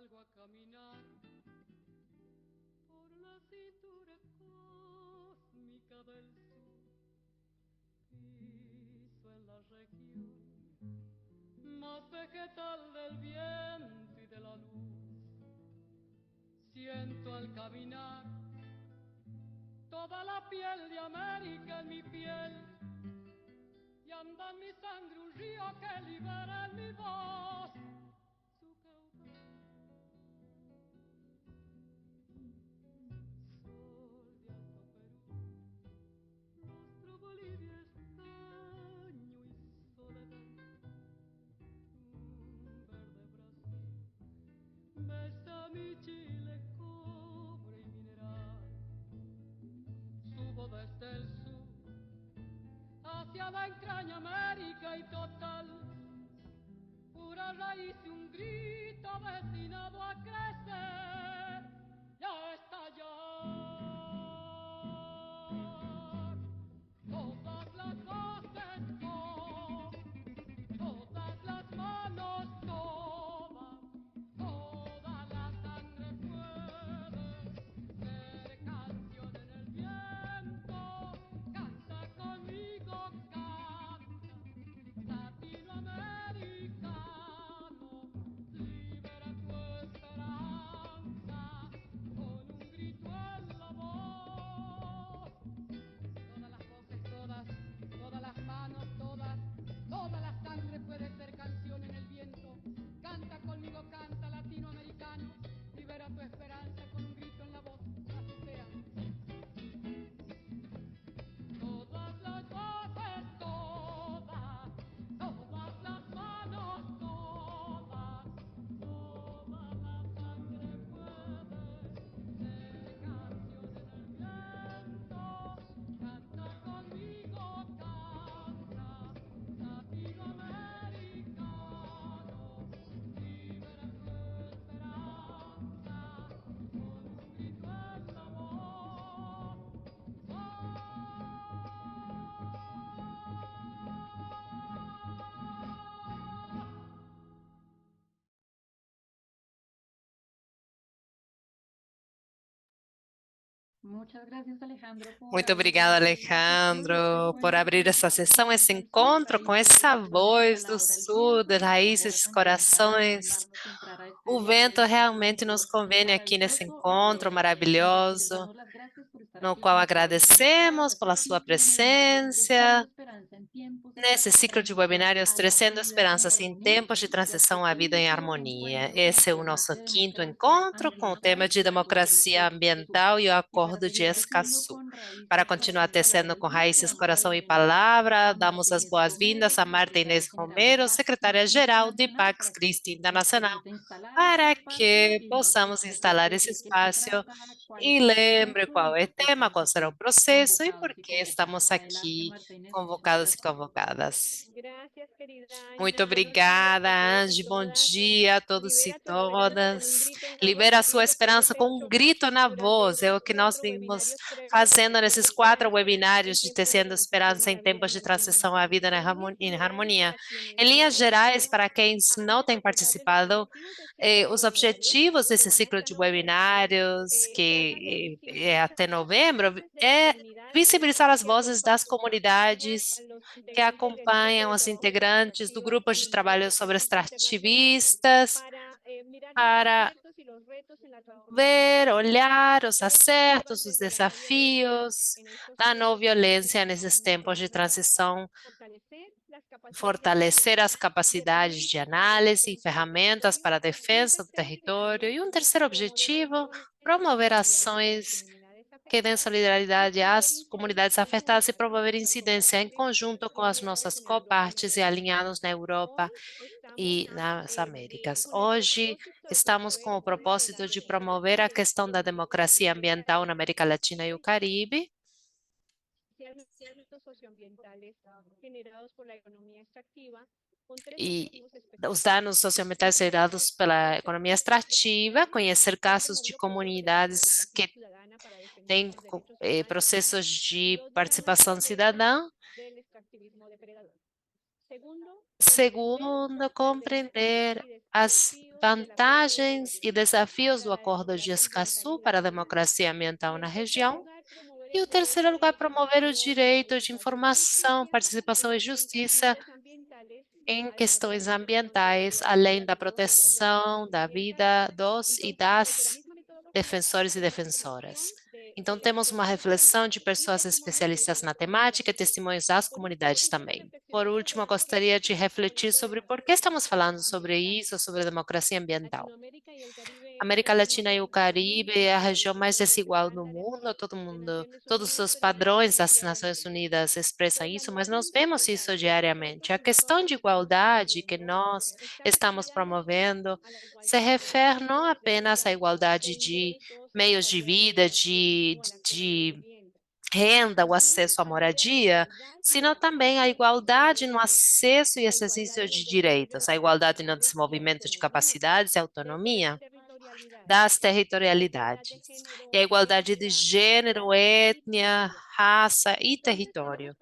salgo a caminar por la cintura cósmica del sur, piso en la región más vegetal del viento y de la luz. Siento al caminar toda la piel de América en mi piel y anda en mi sangre un río que libera en mi voz su caudal. Sol de Alto Perú, rostro Bolivia, estaño y soledad. Verde Brasil, besa mi Chile, cobre y mineral. Subo desde el sur hacia la entraña América y total, pura raíz y un grito destinado a crecer y a estallar. Todas las voces todas las manos, toda la sangre puede ser canción en el viento. Canta conmigo, canta, latinoamericano, libera tu esperanza con un grito en la voz. Todas las voces, todas las manos, toda la sangre puede ser canción en el viento. Canta conmigo, canta, latinoamericano, libera tu esperanza con un grito en la voz. Así sea. Todas las voces, todas las manos, toda la sangre puede ser canción en el viento. Canta conmigo, canta, latinoamericano, libera tu esperanza con un grito en la voz. Muchas gracias, Alejandro, por Muito abrir obrigada, la sesión, este Alejandro, por encuentro abrir essa sessão, esse con las encontro com raíces essa del planeta a voz la do hora del sul, viento. das Por favor, raízes, encantada de corações. sumarnos y entrar a este O día vento de realmente nos encuentro convém aqui nesse maravilloso. encontro Entonces, les maravilhoso, damos las gracias por estar no aquí qual con nosotros en esta agradecemos pela sesión sua ciclo webinar Teciendo presença, Esperanza en tiempos de nesse ciclo de transición webinários a la Trecendo vida en Esperanças em armonía. tempos de Ya transição este à vida em quinto harmonia. encuentro Esse é o nacional nosso de quinto democracia encontro com o tema ambiental de del Acuerdo democracia Escazú. ambiental e o Y para Acordo de seguir teciendo Escazú. con Para raíces, continuar corazón y palabra tecendo el com día, le raízes, damos la coração e bienvenida palavra, a damos Marta as Inés boas-vindas Romero, a Marta secretaria Inês general de Romero, Pax Christi secretária-geral de Internacional, Pax para que Christi nos Internacional, permita instalar este para espacio que y nos possamos instalar recuerde esse de qué se espaço trata, cuál e es el lembre proceso qual y é o por qué tema, estamos qual será o aquí processo e por convocados y que estamos convocadas. Adelante, aqui Marta Inés, muchas convocados e gracias. convocadas. Gracias, querida Muito Angie. Buenos días obrigada, a todos y Angie. Bom todas. dia a todos e Libera tu esperanza con un todas. grito en la voz. Libera a Es sua lo que hemos esperança com um hecho grito na durante voz. É o estos que nós 4 vimos webinarios previos de fazendo nesses Teciendo 4 Esperanza en webinários de tiempos de Tecendo transición a Esperança em la vida tempos en de armonía. transição à vida En líneas em generales, harmonia. para quienes Em no linhas han gerais, para participado, quem não tem recordarles los participado, objetivos de estos os webinarios objetivos que desse van ciclo hasta de noviembre. webinários, Se habla de que é visibilizar até las novembro, voces de las é comunidades visibilizar as que vozes das acompañan a comunidades los que integrantes del grupo acompanham de os trabajo integrantes do extractivas grupo de trabalho ambientales sobre internacional extrativistas para mirar los para aciertos y los retos en la transformación ver, ambiental olhar os observadas acertos, os desde la no violencia desafios en estos da não tiempos de violência transición nesses a tempos de una nueva etapa. transição, Fortalecer las capacidades de fortalecer análisis as y capacidades de herramientas para la análise e defensa del ferramentas territorio. para a Y un defesa do tercer território. objetivo, E um terceiro promover objetivo, acciones en promover solidaridad con las ações comunidades que dêem afectadas y solidariedade promover às comunidades incidencia en afetadas e conjunto con promover nuestras incidência em copartes conjunto com y as aliados nossas en Europa y copartes e América Latina. alinhados na Hoy Europa estamos e nas Américas. con el Hoje propósito de estamos com promover o un modelo propósito de promover a questão da democracia ambiental na América Latina e o Caribe socioambientales generados por la economía extractiva, con 3 e objetivos os específicos. danos El socioambientais primero, gerados pela economia concientizar a la extrativa, comunidad conhecer y ha casos de promovido procesos de comunidades participación que ciudadana para defender têm sus derechos humanos processos y de odiar las participação consecuencias cidadã. del extractivismo depredador. Segundo, comprender Segundo, las desigualdades compreender y as vantagens e desafios do Acordo de Escazú para a democracia ambiental na região. E o terceiro lugar, promover o direito de informação, participação e justiça em questões ambientais, além da proteção da vida dos e das defensores e defensoras. Então, temos uma reflexão de pessoas especialistas na temática e testemunhos das comunidades também. Por último, eu gostaria de refletir sobre por que estamos falando sobre isso, sobre democracia ambiental. América Latina e o Caribe é a região mais desigual do mundo, todos os padrões das Nações Unidas expressam isso, mas nós vemos isso diariamente. A questão de igualdade que nós estamos promovendo se refere não apenas à igualdade de meios de vida, de renda, o acesso à moradia, sino também a igualdade no acesso e exercício de direitos, a igualdade no desenvolvimento de capacidades e autonomia das territorialidades, e a igualdade de gênero, etnia, raça e território.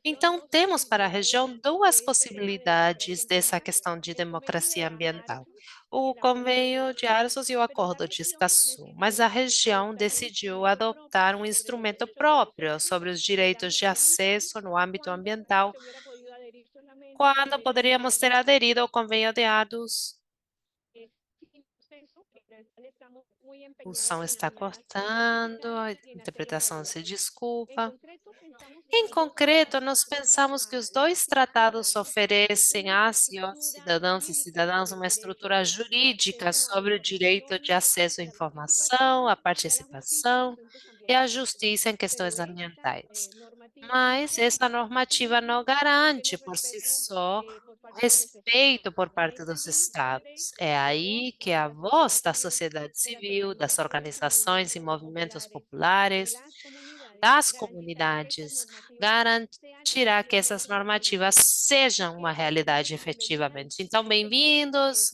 Então, temos para a região duas possibilidades dessa questão de democracia ambiental: o Convênio de Aarhus e o Acordo de Escazú, mas a região decidiu adotar um instrumento próprio sobre os direitos de acesso no âmbito ambiental, quando poderíamos ter aderido ao Convênio de Aarhus. O som está cortando, a interpretação se desculpa. Em concreto, nós pensamos que os dois tratados oferecem às e aos cidadãos e cidadãs uma estrutura jurídica sobre o direito de acesso à informação, à participação e à justiça em questões ambientais. Mas essa normativa não garante por si só o respeito por parte dos estados. É aí que a voz da sociedade civil, das organizações e movimentos populares, das comunidades, garantirá que essas normativas sejam uma realidade efetivamente. Então, bem-vindos,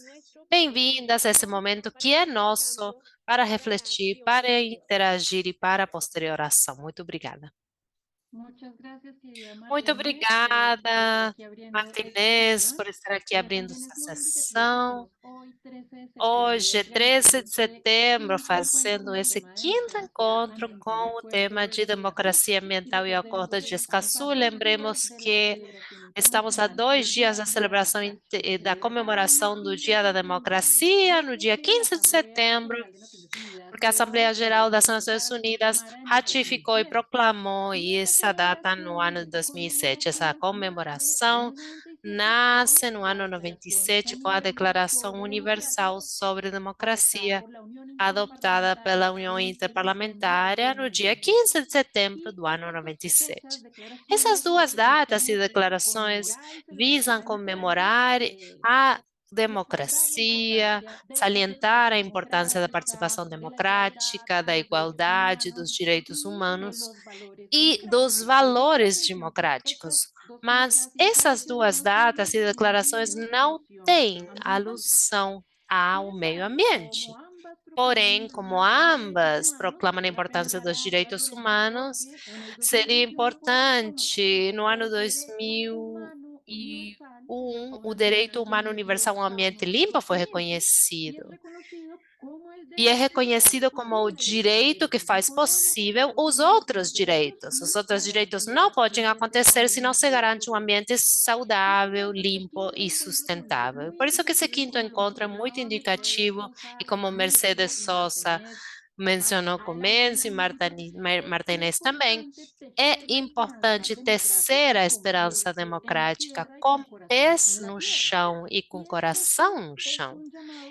bem-vindas a esse momento que é nosso para refletir, para interagir e para a posterior ação. Muito obrigada. Muito obrigada, Martinez, por estar aqui abrindo essa sessão. Hoje, 13 de setembro, fazendo esse quinto encontro com o tema de democracia ambiental e acordo de Escazú. Lembremos que estamos a 2 dias da celebração da comemoração do Dia da Democracia, no dia 15 de setembro, porque a Assembleia Geral das Nações Unidas ratificou e proclamou essa data no ano de 2007. Essa comemoração nasce no ano 97 com a Declaração Universal sobre Democracia, adoptada pela União Interparlamentar no dia 15 de setembro do ano 97. Essas duas datas e declarações visam comemorar a democracia, salientar a importância da participação democrática, da igualdade, dos direitos humanos e dos valores democráticos. Mas essas duas datas e declarações não têm alusão ao meio ambiente. Porém, como ambas proclamam a importância dos direitos humanos, seria importante, no ano 2001, o direito humano universal a um ambiente limpo foi reconhecido. E é reconhecido como o direito que faz possível os outros direitos. Os outros direitos não podem acontecer se não se garante um ambiente saudável, limpo e sustentável. Por isso que esse quinto encontro é muito indicativo e como Mercedes Sosa mencionou começo e Martinez também, é importante tecer a esperança democrática com pés no chão e com coração no chão.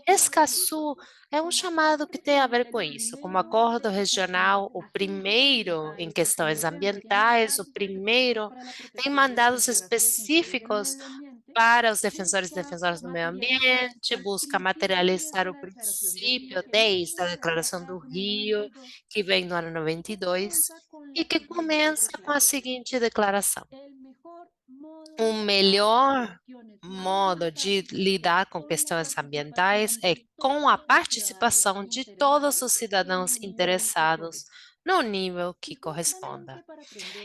Escazú é um chamado que tem a ver com isso, como acordo regional, o primeiro em questões ambientais, o primeiro tem mandados específicos para os defensores e defensoras do meio ambiente, busca materializar o princípio desde a Declaração do Rio, que vem do ano 92, e que começa com a seguinte declaração: o melhor modo de lidar com questões ambientais é com a participação de todos os cidadãos interessados no nível que corresponda.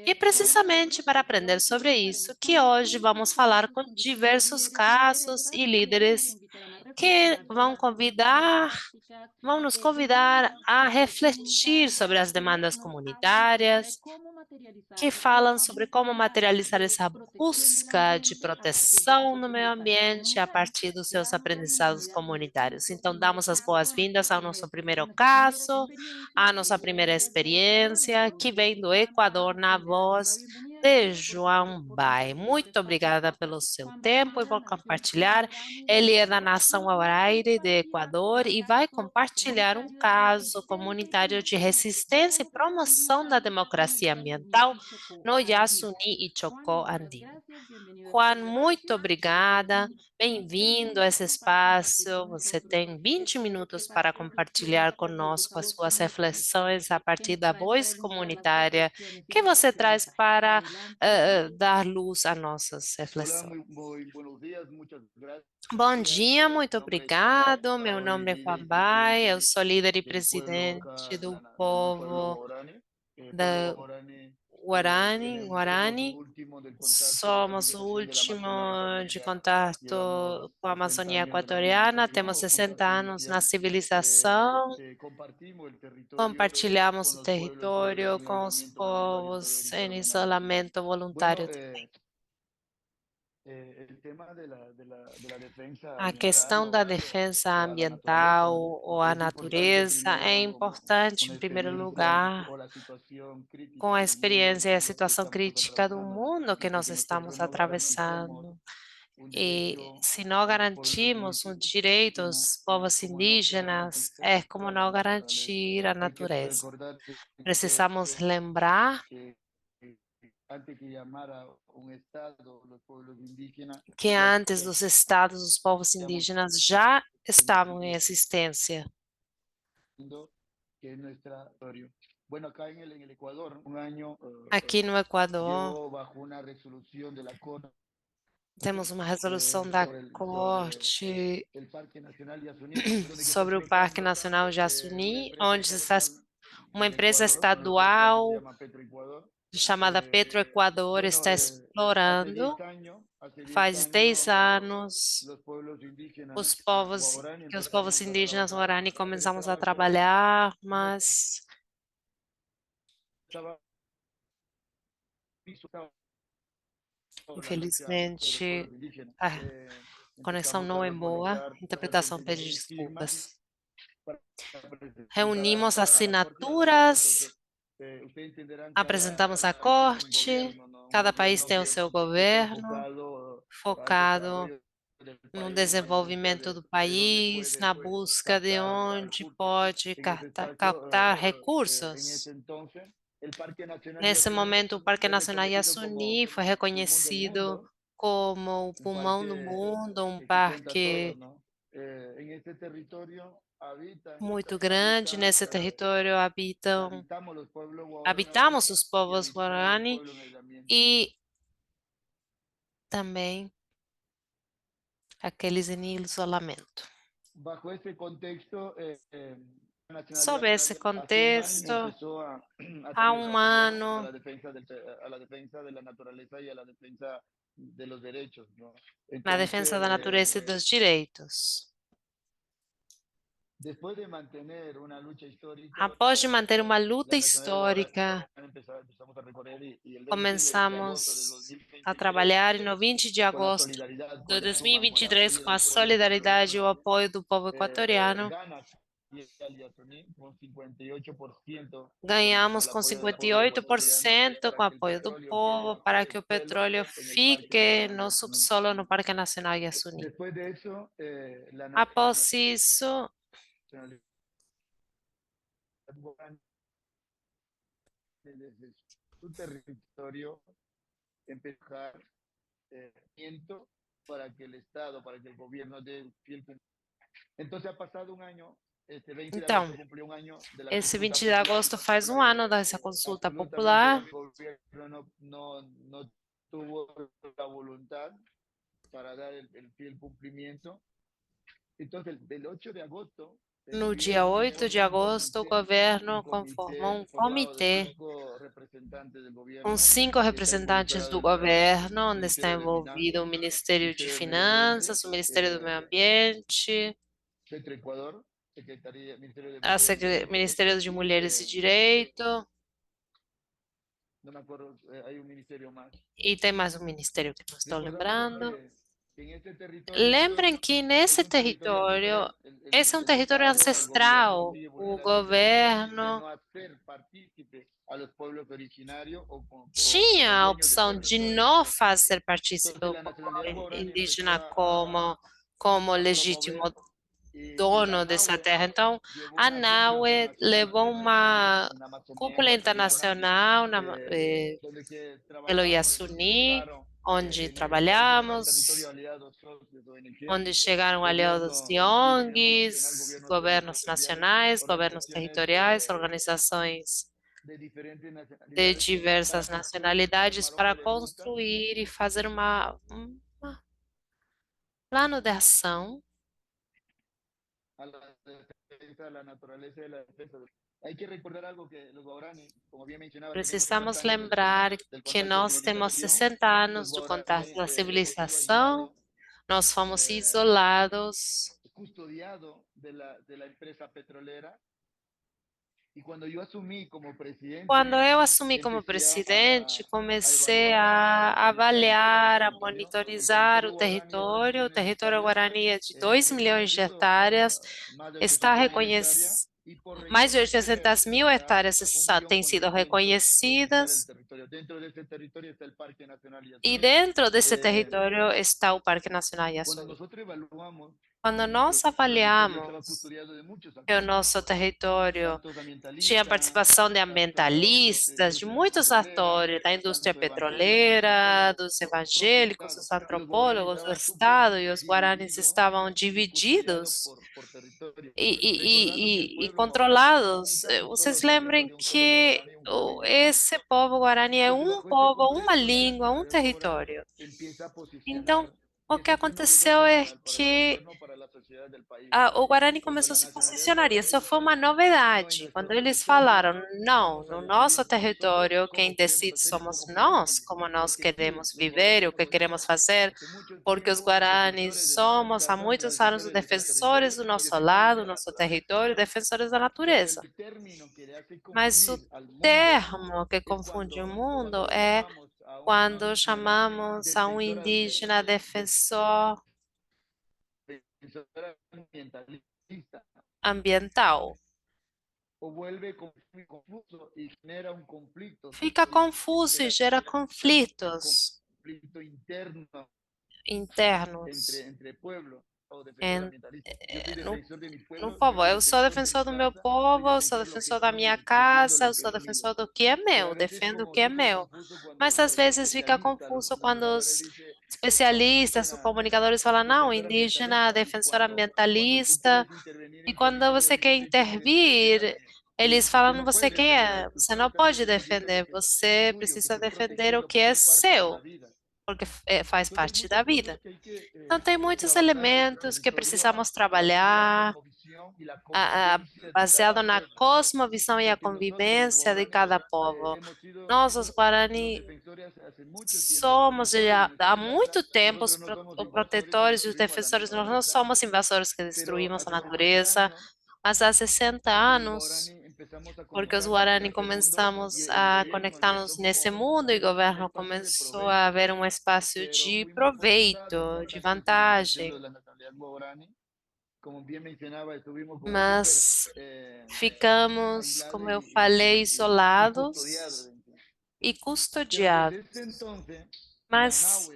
E precisamente para aprender sobre isso que hoje vamos falar com diversos casos e líderes que vão nos convidar a refletir sobre as demandas comunitárias, que falam sobre como materializar essa busca de proteção no meio ambiente a partir dos seus aprendizados comunitários. Então, damos as boas-vindas ao nosso primeiro caso, à nossa primeira experiência, que vem do Equador, na voz de João Bai. Muito obrigada pelo seu tempo e por compartilhar. Ele é da nação Araire de Equador e vai compartilhar um caso comunitário de resistência e promoção da democracia ambiental no Yasuní e Chocó andino. Juan, muito obrigada. Bem-vindo a esse espaço. Você tem 20 minutos para compartilhar conosco as suas reflexões a partir da voz comunitária que você traz para dar luz a nossas reflexões. Bom dia, muito obrigado. Meu nome é Juan Bai, eu sou líder e presidente do povo da Guarani. Somos o último de contato com a Amazônia Equatoriana, temos 60 anos na civilização, compartilhamos o território com os povos em isolamento voluntário também. A questão da defesa ambiental ou a natureza é importante, em primeiro lugar, com a experiência e a situação crítica do mundo que nós estamos atravessando. E se não garantimos os direitos dos povos indígenas, é como não garantir a natureza. Precisamos lembrar que antes dos estados, os povos indígenas já estavam em existência. Aqui no Equador, temos uma resolução da Corte sobre o Parque Nacional Yasuní, onde uma empresa estadual chamada Petroequador está explorando. Faz 10 anos que os povos indígenas Guarani começamos a trabalhar, mas infelizmente a conexão não é boa. Interpretação pede desculpas. Reunimos assinaturas, apresentamos à corte, cada país tem o seu governo, focado no desenvolvimento do país, na busca de onde pode captar recursos. Nesse momento, o Parque Nacional Yasuní foi reconhecido como o pulmão do mundo, um parque muito grande. Nesse território habitamos os povos Guarani e também aqueles em isolamento. Sob esse contexto, há um ano, na defesa da natureza e dos direitos. Após de manter uma luta histórica, começamos a trabalhar no 20 de agosto de 2023 com a solidariedade e o apoio do povo equatoriano. Ganhamos com 58% com o apoio do povo para que o petróleo fique no subsolo no Parque Nacional Yasuní. Após isso, então, esse 20 de agosto faz um ano dessa consulta popular. No dia 8 de agosto, o governo conformou um comitê com 5 representantes do governo, onde está envolvido o Ministério de Finanças, o Ministério do Meio Ambiente, Ministério de Mulheres e Direito, e tem mais um ministério que não estou lembrando. Lembrem que nesse território, esse é um território ancestral. O governo tinha a opção de não fazer partícipe o povo indígena como legítimo dono dessa terra. Então, a NAUE levou uma cúpula internacional pelo Iasuni, onde trabalhamos, onde chegaram aliados de ONGs, governos nacionais, governos territoriais, organizações de diversas nacionalidades para construir e fazer um plano de ação. Precisamos lembrar que nós temos 60 anos do contato da civilização, nós fomos isolados. Quando eu assumi como presidente, comecei a avaliar, a monitorizar o território. O território Guarani é de 2 milhões de hectares, está reconhecido. Mais de 800 mil hectares têm sido reconhecidas. E dentro desse território está o Parque Nacional Iasuni. Quando nós avaliamos que o nosso território tinha participação de ambientalistas, de muitos atores, da indústria petroleira, dos evangélicos, dos antropólogos do Estado, e os guaranis estavam divididos e controlados. Vocês lembrem que esse povo guarani é um povo, uma língua, um território. Então, o que aconteceu é que o Guarani começou a se posicionar, e isso foi uma novidade. Quando eles falaram, não, no nosso território, quem decide somos nós, como nós queremos viver, o que queremos fazer, porque os Guaranis somos há muitos anos os defensores do nosso lado, nosso território, defensores da natureza. Mas o termo que confunde o mundo é quando chamamos a um indígena defensor ambiental. Fica confuso e gera conflitos internos no povo. Eu sou defensor do meu povo, eu sou defensor da minha casa, eu sou defensor do que é meu, defendo o que é meu. Mas às vezes fica confuso quando os especialistas, os comunicadores falam, não, indígena, defensor ambientalista, e quando você quer intervir, eles falam, você quem é? Você não pode defender, você precisa defender o que é seu, porque faz parte da vida. Então, tem muitos elementos que precisamos trabalhar, baseado na cosmovisão e a convivência de cada povo. Nós, os Guarani, somos já há muito tempo os protetores e os defensores. Nós não somos invasores que destruímos a natureza, mas há 60 anos, porque os Guarani começamos a conectar-nos nesse mundo e o governo começou a ver um espaço de proveito, de vantagem. Mas ficamos, como eu falei, isolados e custodiados. Mas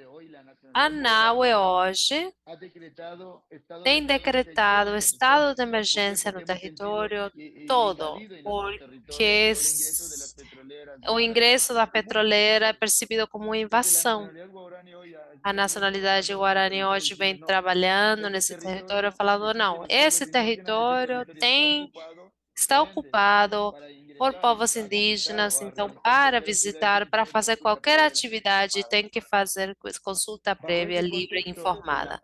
a NAUE hoje tem decretado estado de emergência no território todo, porque o ingresso da petroleira é percebido como uma invasão. A nacionalidade guarani hoje vem trabalhando nesse território, falando, não, esse território tem está ocupado por povos indígenas. Então, para visitar, para fazer qualquer atividade, tem que fazer consulta prévia, livre e informada.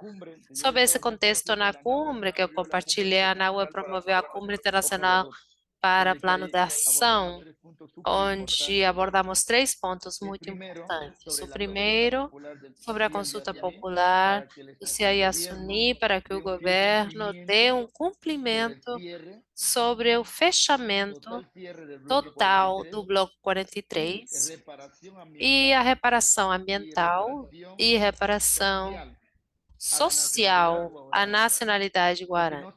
Sob esse contexto, na cumbre que eu compartilhei, a ANAUA promoveu a Cumbre Internacional para Plano de Ação, onde abordamos 3 pontos muito importantes. O primeiro, sobre a consulta popular, do CIASUNI, para que o governo dê um cumprimento sobre o fechamento total do Bloco 43 e a reparação ambiental e reparação social à nacionalidade guarani,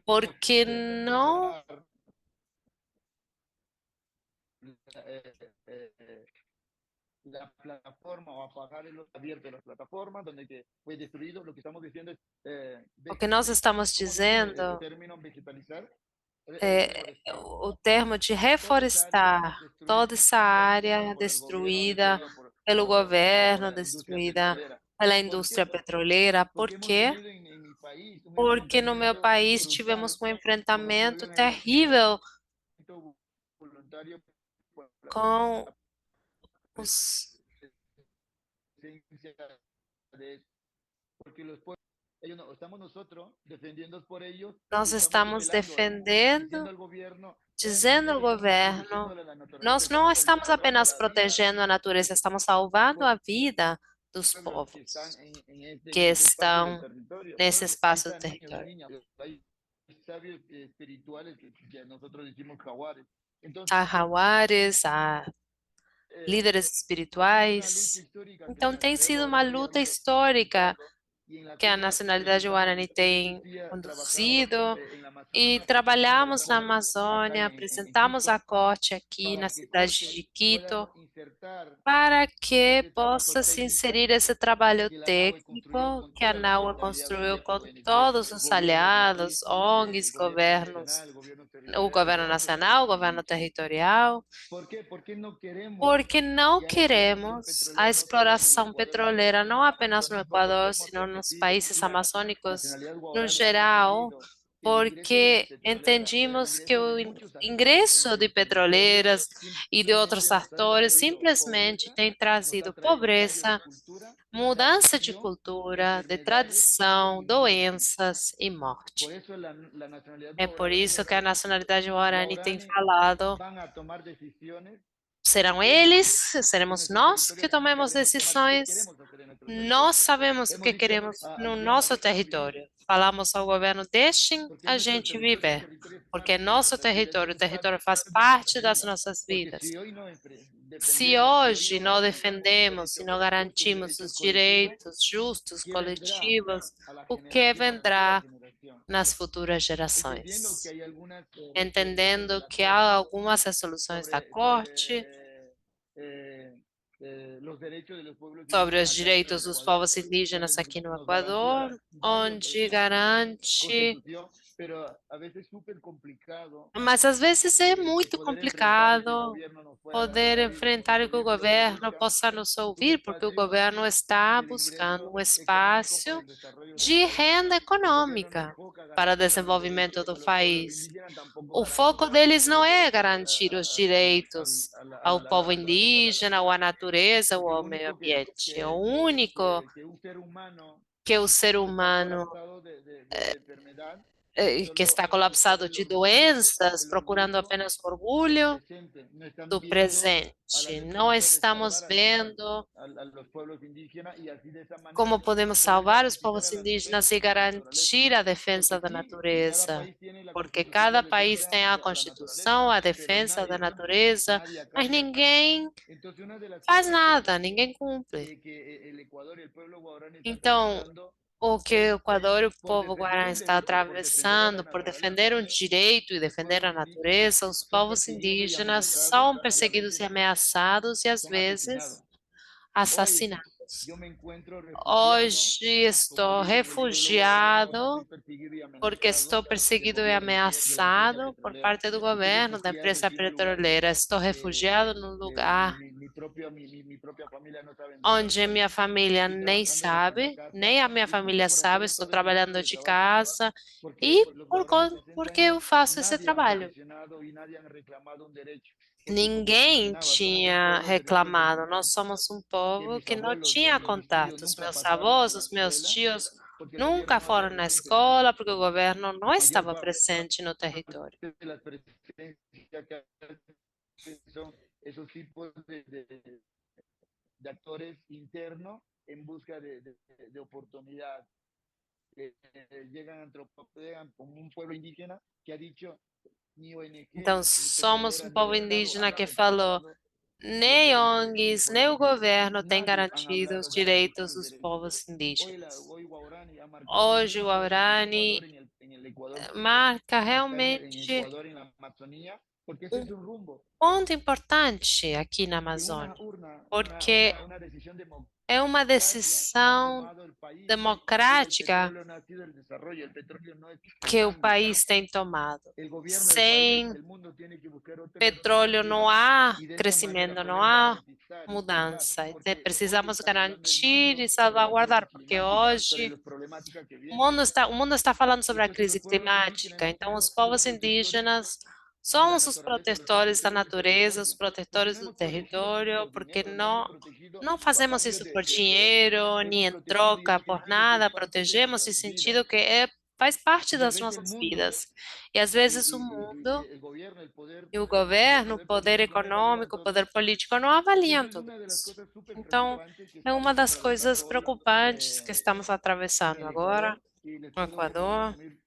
porque não la plataforma o apagar el abierto de las plataformas donde que fue destruido. Lo que estamos diciendo es o que nós estamos ¿cómo se dice el dizendo término vegetalizar? é Reforestar. o termo de reforestar toda essa área destruída pelo governo, destruída pela indústria petroleira. Por quê? Porque no meu país tivemos um enfrentamento terrível Voluntario com os porque los pueblos, ellos no, estamos nosotros defendiendo por ellos, nós estamos estamos diciendo defendendo, al gobierno, dizendo ao governo, nós não estamos apenas protegendo a natureza, estamos salvando a vida dos povos que estão nesse espaço do território. Há jaguares, há líderes espirituais. Então, tem sido uma luta histórica que a nacionalidade Guarani tem conduzido e trabalhamos na Amazônia, apresentamos a corte aqui na cidade de Quito para que possa se inserir esse trabalho técnico que a NAUA construiu com todos os aliados, ONGs, governos, o governo nacional, o governo territorial, porque não queremos a exploração petroleira não apenas no Equador, sino nos países amazônicos no geral, porque entendimos que o ingresso de petroleiras e de outros atores simplesmente tem trazido pobreza, mudança de cultura, de tradição, doenças e morte. É por isso que a nacionalidade Guarani tem falado, serão eles, seremos nós que tomemos decisões. Nós sabemos o que queremos no nosso território. Falamos ao governo, deixem a gente viver, porque é nosso território, o território faz parte das nossas vidas. Se hoje não defendemos e não garantimos os direitos justos, coletivos, o que vendrá nas futuras gerações? Entendendo que há algumas resoluções da Corte sobre os direitos dos povos indígenas aqui no Equador, onde garante. Mas às vezes é muito complicado poder enfrentar e que o governo possa nos ouvir, porque o governo está buscando um espaço de renda econômica para o desenvolvimento do país. O foco deles não é garantir os direitos ao povo indígena, ou à natureza, ou ao meio ambiente. O único que o ser humano que está colapsado de doenças, procurando apenas orgulho do presente. Não estamos vendo como podemos salvar os povos indígenas e garantir a defesa da natureza, porque cada país tem a Constituição, a defesa da natureza, mas ninguém faz nada, ninguém cumpre. Então, o que o Equador e o povo guarani está atravessando por defender um direito e defender a natureza, os povos indígenas são perseguidos e ameaçados e, às vezes, assassinados. Hoje estou refugiado porque estou perseguido e ameaçado por parte do governo, da empresa petroleira. Estou refugiado num lugar mi propia familia no sabe dónde onde estoy. minha família Estoy nem trabajando desde la sabe, casa nem a minha y justo família por hacer sabe, esto estou de este tipo trabalhando de de trabajo, casa porque e los gobernantes de 60 porque eu años faço esse nadie han trabalho. peticionado y nadie han reclamado un derecho, porque como te Ninguém mencionaba, somos un tinha pueblo de recién reclamado. descendientes, Nós somos um que povo mis que não abuelos tinha y mis tíos contatos. nunca Meus pasaron avós, por la os meus escuela, tios porque el gobierno nunca no había foram na presente en escola ellos. porque o governo não La mayor estava parte presente no território. de las presencias que hacen son esos tipos de actores internos en busca de oportunidad. Llegan como un pueblo indígena que ha dicho ni Então, ONG, ni somos petrolera, um ni povo Estado indígena han que falou: garantizado los nem derechos ONGs, nem o políticos. governo tem Nadie han garantido os hablado garantizar direitos sus dos derechos. povos indígenas. Hoy Guarani ha marcado un Hoje, o punto en el Ecuador, Guarani en el Ecuador Quito, marca acá en realmente Ecuador, en la Amazonía, porque ese um es un rumbo ponto importante aqui na que Amazônia, porque una decisión é uma democrática ha decisão tomado el país y el democrática petróleo no ha sido el desarrollo, el petróleo no es el que o cambio. país tem tomado. El gobierno del país, Sem el mundo tiene que buscar otra petróleo não alternativa há y de esa manera crescimento, não poder há garantizar y salvar, mudança. porque hoy Precisamos estamos hablando del garantir e mundo sobre la crisis salvaguardar, porque climática, sobre hoje las problemáticas que o vienen. mundo está falando Y sobre a entonces los crise pueblos indígenas climática. hemos Então, os sido povos protectores indígenas de la somos os naturaleza, los protetores da protectores del natureza, os territorio, porque protetores no do hemos protegido eso território, por porque dinero, no hemos não protegido não a fazemos cambio isso por de esto, dinheiro, nem hemos em protegido y troca, hemos por sentido que es nada. parte de Protegemos em nuestras vidas. sentido que faz parte Y a das veces el nossas mundo vidas. E às vezes o y mundo el gobierno, el poder e o económico, el governo, o poder poder político no evalúan econômico, o todo poder esto. político não Y avaliam eso es tudo una de las isso. cosas súper Então, preocupantes que é uma estamos das coisas atravesando hoy preocupantes que estamos en atravessando el agora Ecuador. Y les no puedo Equador. resumir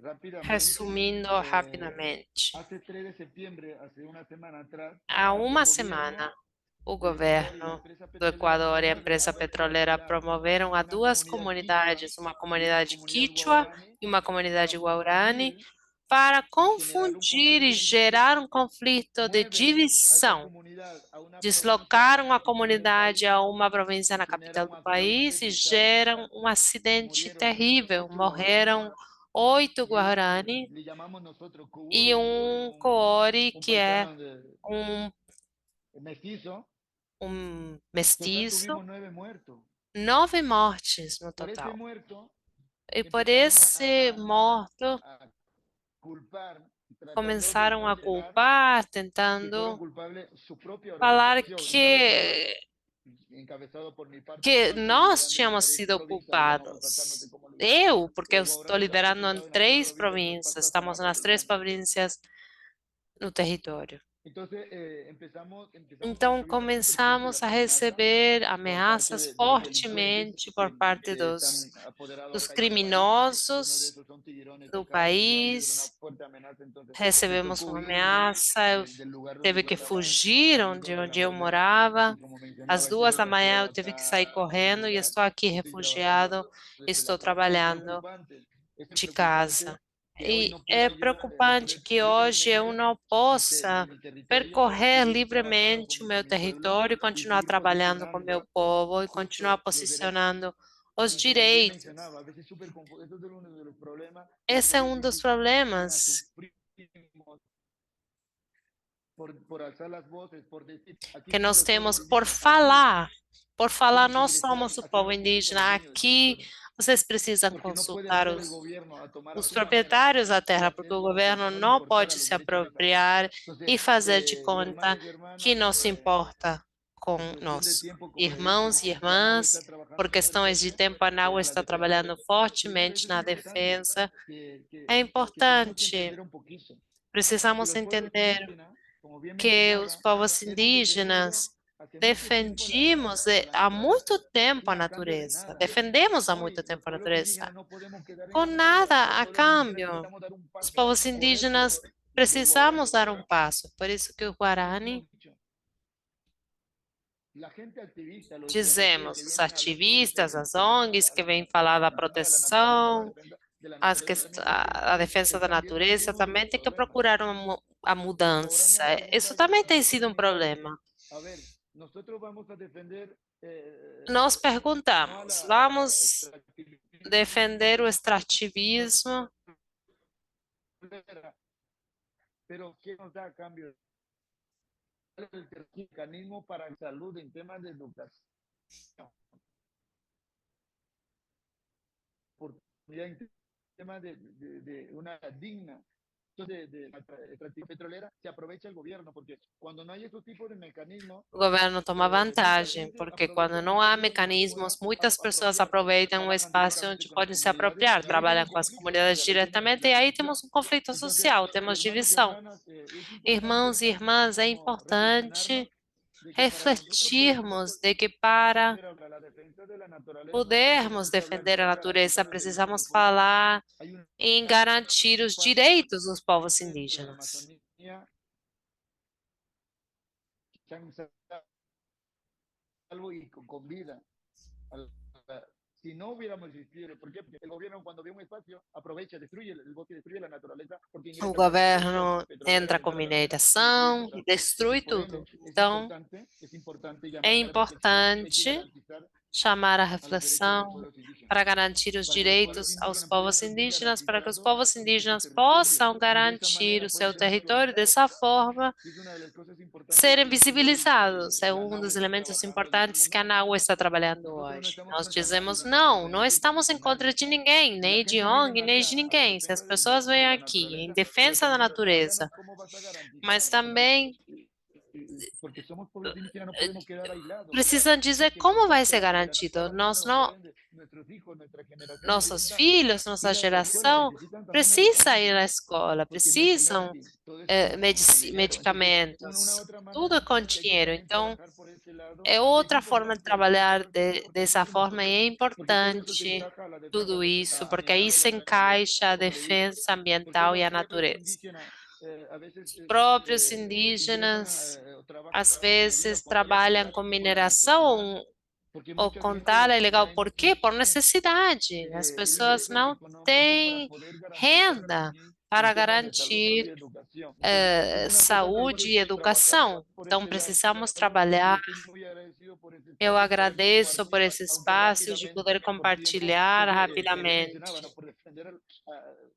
rápidamente. Resumindo rapidamente, Hace 3 de septiembre, hace una semana atrás, há el uma semana, gobierno o del Ecuador y la governo empresa do petrolera Equador e a promovieron empresa a 2 petroleira comunidades, promoveram a una duas comunidad quichua comunidades, uma y una comunidade comunidad Quichua guaraní, e uma comunidade para Guarani, confundir para y generar un confundir e conflicto inicial. gerar um conflito de Mueven a esa divisão. comunidad a una provincia en la Deslocaram a capital del comunidade país a uma província y na genera capital un do accidente país e brutal. geram um acidente Murieron terrível. 8 guaraníes Morreram 8 y uno que Guarani le llamamos nosotros e Kuguri, um Coori, un que é paisano um, mestizo. um Total, mestiço. tuvimos 9 muertos. 9 mortes no Por ese total. muerto E por empezaron esse morto, a culpar, tratando de começaram a considerar culpar, que fueron tentando culpables su propia falar organización, que encabezado por mi que partido, que es nós liderando en tínhamos 3 sido provincias, le llamamos acá, no sé culpados. cómo le llaman. Eu, porque eu Los estou guaraníes están liderando em representados en las 3 três provincias, 3 províncias, patas son estamos nas três africanas. províncias no território. Entonces empezamos a Então, recibir muchos tipos de começamos a amenazas receber por parte ameaças de los delincuentes fortemente por parte que están apoderados dos acá en el país. Uno de criminosos esos son Tiburones do Tocaya, que va a ser una país. fuerte amenaza. Entonces me Recebemos tocó uma huir de ahí, ameaça, eu del lugar donde teve yo que trabajo, fugir también contra la onde eu enfermera. morava. Y como Às mencionaba, este 2 mes da ha manhã llegado eu tive que sair acá a mi correndo e lugar estou aqui y estoy trabajando refugiado, desde la estou casa. Es trabalhando preocupante, es de preocupante casa. que hoy E no é pueda yo preocupante recorrer que hoje eu libremente não possa mi territorio, percorrer seguir trabajando livremente o con meu mi pueblo território e y continuar seguir trabalhando com o meu posicionando povo e continuar justo los derechos. posicionando os Y como usted direitos. mencionaba, a veces súper confuso, eso es uno de los problemas que Esse muchas é um dos veces problemas sufrimos por alzar las voces, por decir, aquí que somos nós los pueblos temos por indígenas, aquí falar. Por falar, tienen que nós ingresar, somos o aquí povo ustedes son los indígena. dueños del Aqui territorio, vocês precisam porque no puede consultar entrar el gobierno a tomar a os su manera proprietários da y terra, porque hacer o como que governo no le não importara pode los se derechos de esa gente. apropriar Entonces, e fazer de conta hermanos y que hermanas, não se importa com en cuestión de nós. tiempo, como le Irmãos dije, e Yanahue irmãs, está trabajando por muy questões de fuerte tempo, a Nau en la está defensa trabalhando de esto. Pero yo creo que fortemente eso es na importante, defesa. que, É que, que tenemos que importante, entender un poquito que precisamos los pueblos entender indígenas, como bien que os mencionaba, povos hemos defendido indígenas hace mucho tiempo defendimos la há muito naturaleza tempo a sin a cambio de natureza, nada. defendemos há muito Hoy los tempo a pueblos natureza, indígenas no podemos quedar en com la miseria, nada los a pueblos indígenas câmbio. necesitamos dar un Os paso. povos Por eso, indígenas desde el Guarani precisamos dar um passo. Por isso que o Guarani hemos dicho, la gente activista, los ONG que dizemos, os vienen a hablar todo esto ativistas, de as protección ONGs que vêm falar da a la naturaleza, proteção, de la naturaleza, también tienen que a entender que defesa da están viendo natureza, uno de los também tem que problemas. procurar a Los guaraní mudança. han Isso preguntado também a tem sus sido um comunidades, problema. a ver, nosotros vamos a defender Nós no a perguntamos, la vamos extractivismo defender o extrativismo, petrolera, pero ¿qué nos da a cambio? el mecanismo para salud en temas de educación, oportunidad en temas de una digna de la actividad petrolera, se aprovecha el gobierno, porque cuando no hay estos tipos de mecanismos, O governo toma mucha vantagem, gente porque aprovecha quando el não há espacio donde se pueda mecanismos, muitas pessoas apropiar, aproveitam o trabajan espaço directamente onde con las podem se comunidades, apropriar, y ahí viene trabalham el com as conflicto, porque comunidades ahí tiene diretamente, la e aí división. temos um conflito Entonces, social, temos hermanos y divisão. hermanas, es importante Irmãos e irmãs, é como reflexionarnos importante de que para nosotros refletirmos de que para poder la defensa de la naturaleza podermos tenemos que hablar de defender a natureza, garantizar los derechos del precisamos pueblo indígena. falar Hay una em garantir os parte direitos dos povos de la indígenas. Amazonía que han salvo y con vida. Si no hubiéramos existido, ¿por qué? Porque el gobierno cuando ve un espacio aprovecha, destruye el bosque, destruye la naturaleza, porque O ingresa con la minería governo petrolera, entra de com todas las maneras, y destruye mineração e cosas. Entonces, destrui por ende, tudo. Então, es importante é llamar a la reflexión que hay que importante garantizar chamar a a los derechos de los reflexão pueblos indígenas, para garantir os para que los pueblos direitos aos indígenas puedan povos seguir indígenas, para que os garantizando povos su indígenas territorio possam y de esa garantir manera o puedan seu ser território, visualizados. dessa forma Y es una de las cosas importantes serem que hoy visibilizados. É la um dos NAHU está elementos trabajando y decimos, importantes que a no, NAU está trabalhando nosotros no hoje. estamos Nós contra nadie, dizemos, no estamos não, en não defensa estamos em de contra nadie. de ninguém, Si la nem de gente viene en ONG, nem de marcha a la ninguém. Se as defensa pessoas vêm la aqui em naturaleza, pero defesa da también háblanos natureza, cómo vas a garantizar, mas também porque somos pueblos indígenas, no podemos quedar aislados, o sea, precisam dizer porque el como vai concepto ser de la garantido. naturaleza, Nós não, por ende, nuestros hijos, nuestra generación nossos necesitan filhos, nossa ir a la escuela, geração necesitan también precisa ir à medicamentos, escola, porque no es precisam gratis, todo es con dinero. Entonces, una u medicamentos, otra tudo é manera, com hay que dinheiro. también Então, trabajar por ese lado, é y es outra forma de importante hablar de trabalhar todos estos temas porque dessa eso es lo forma e é correcto, porque todo eso se importante encaja a la defensa tudo isso, porque aí ambiental de se la naturaleza, encaixa a como le digo, defesa porque ambiental e los a pueblos natureza. indígenas a veces Os próprios ingresan indígenas, o trabajan às con la minería vezes, o con tala trabalham ilegal com por la necesidad, mineração porque ou mucha com gente tala ilegal. trae Por quê? Por nutrientes, necessidade. As el pessoas ingreso não económico para têm poder garantizar renda también para en temas de salud y garantir educación. Entonces, es una cosa que hay saúde e que trabajar educação. por Então, ese precisamos lado y trabalhar. estoy muy agradecido por ese Eu espacio y poder agradeço por compartir, esse aunque espaço de rápidamente poder por tiempo, compartilhar porque le mencionaba, ¿no? rapidamente. Por defender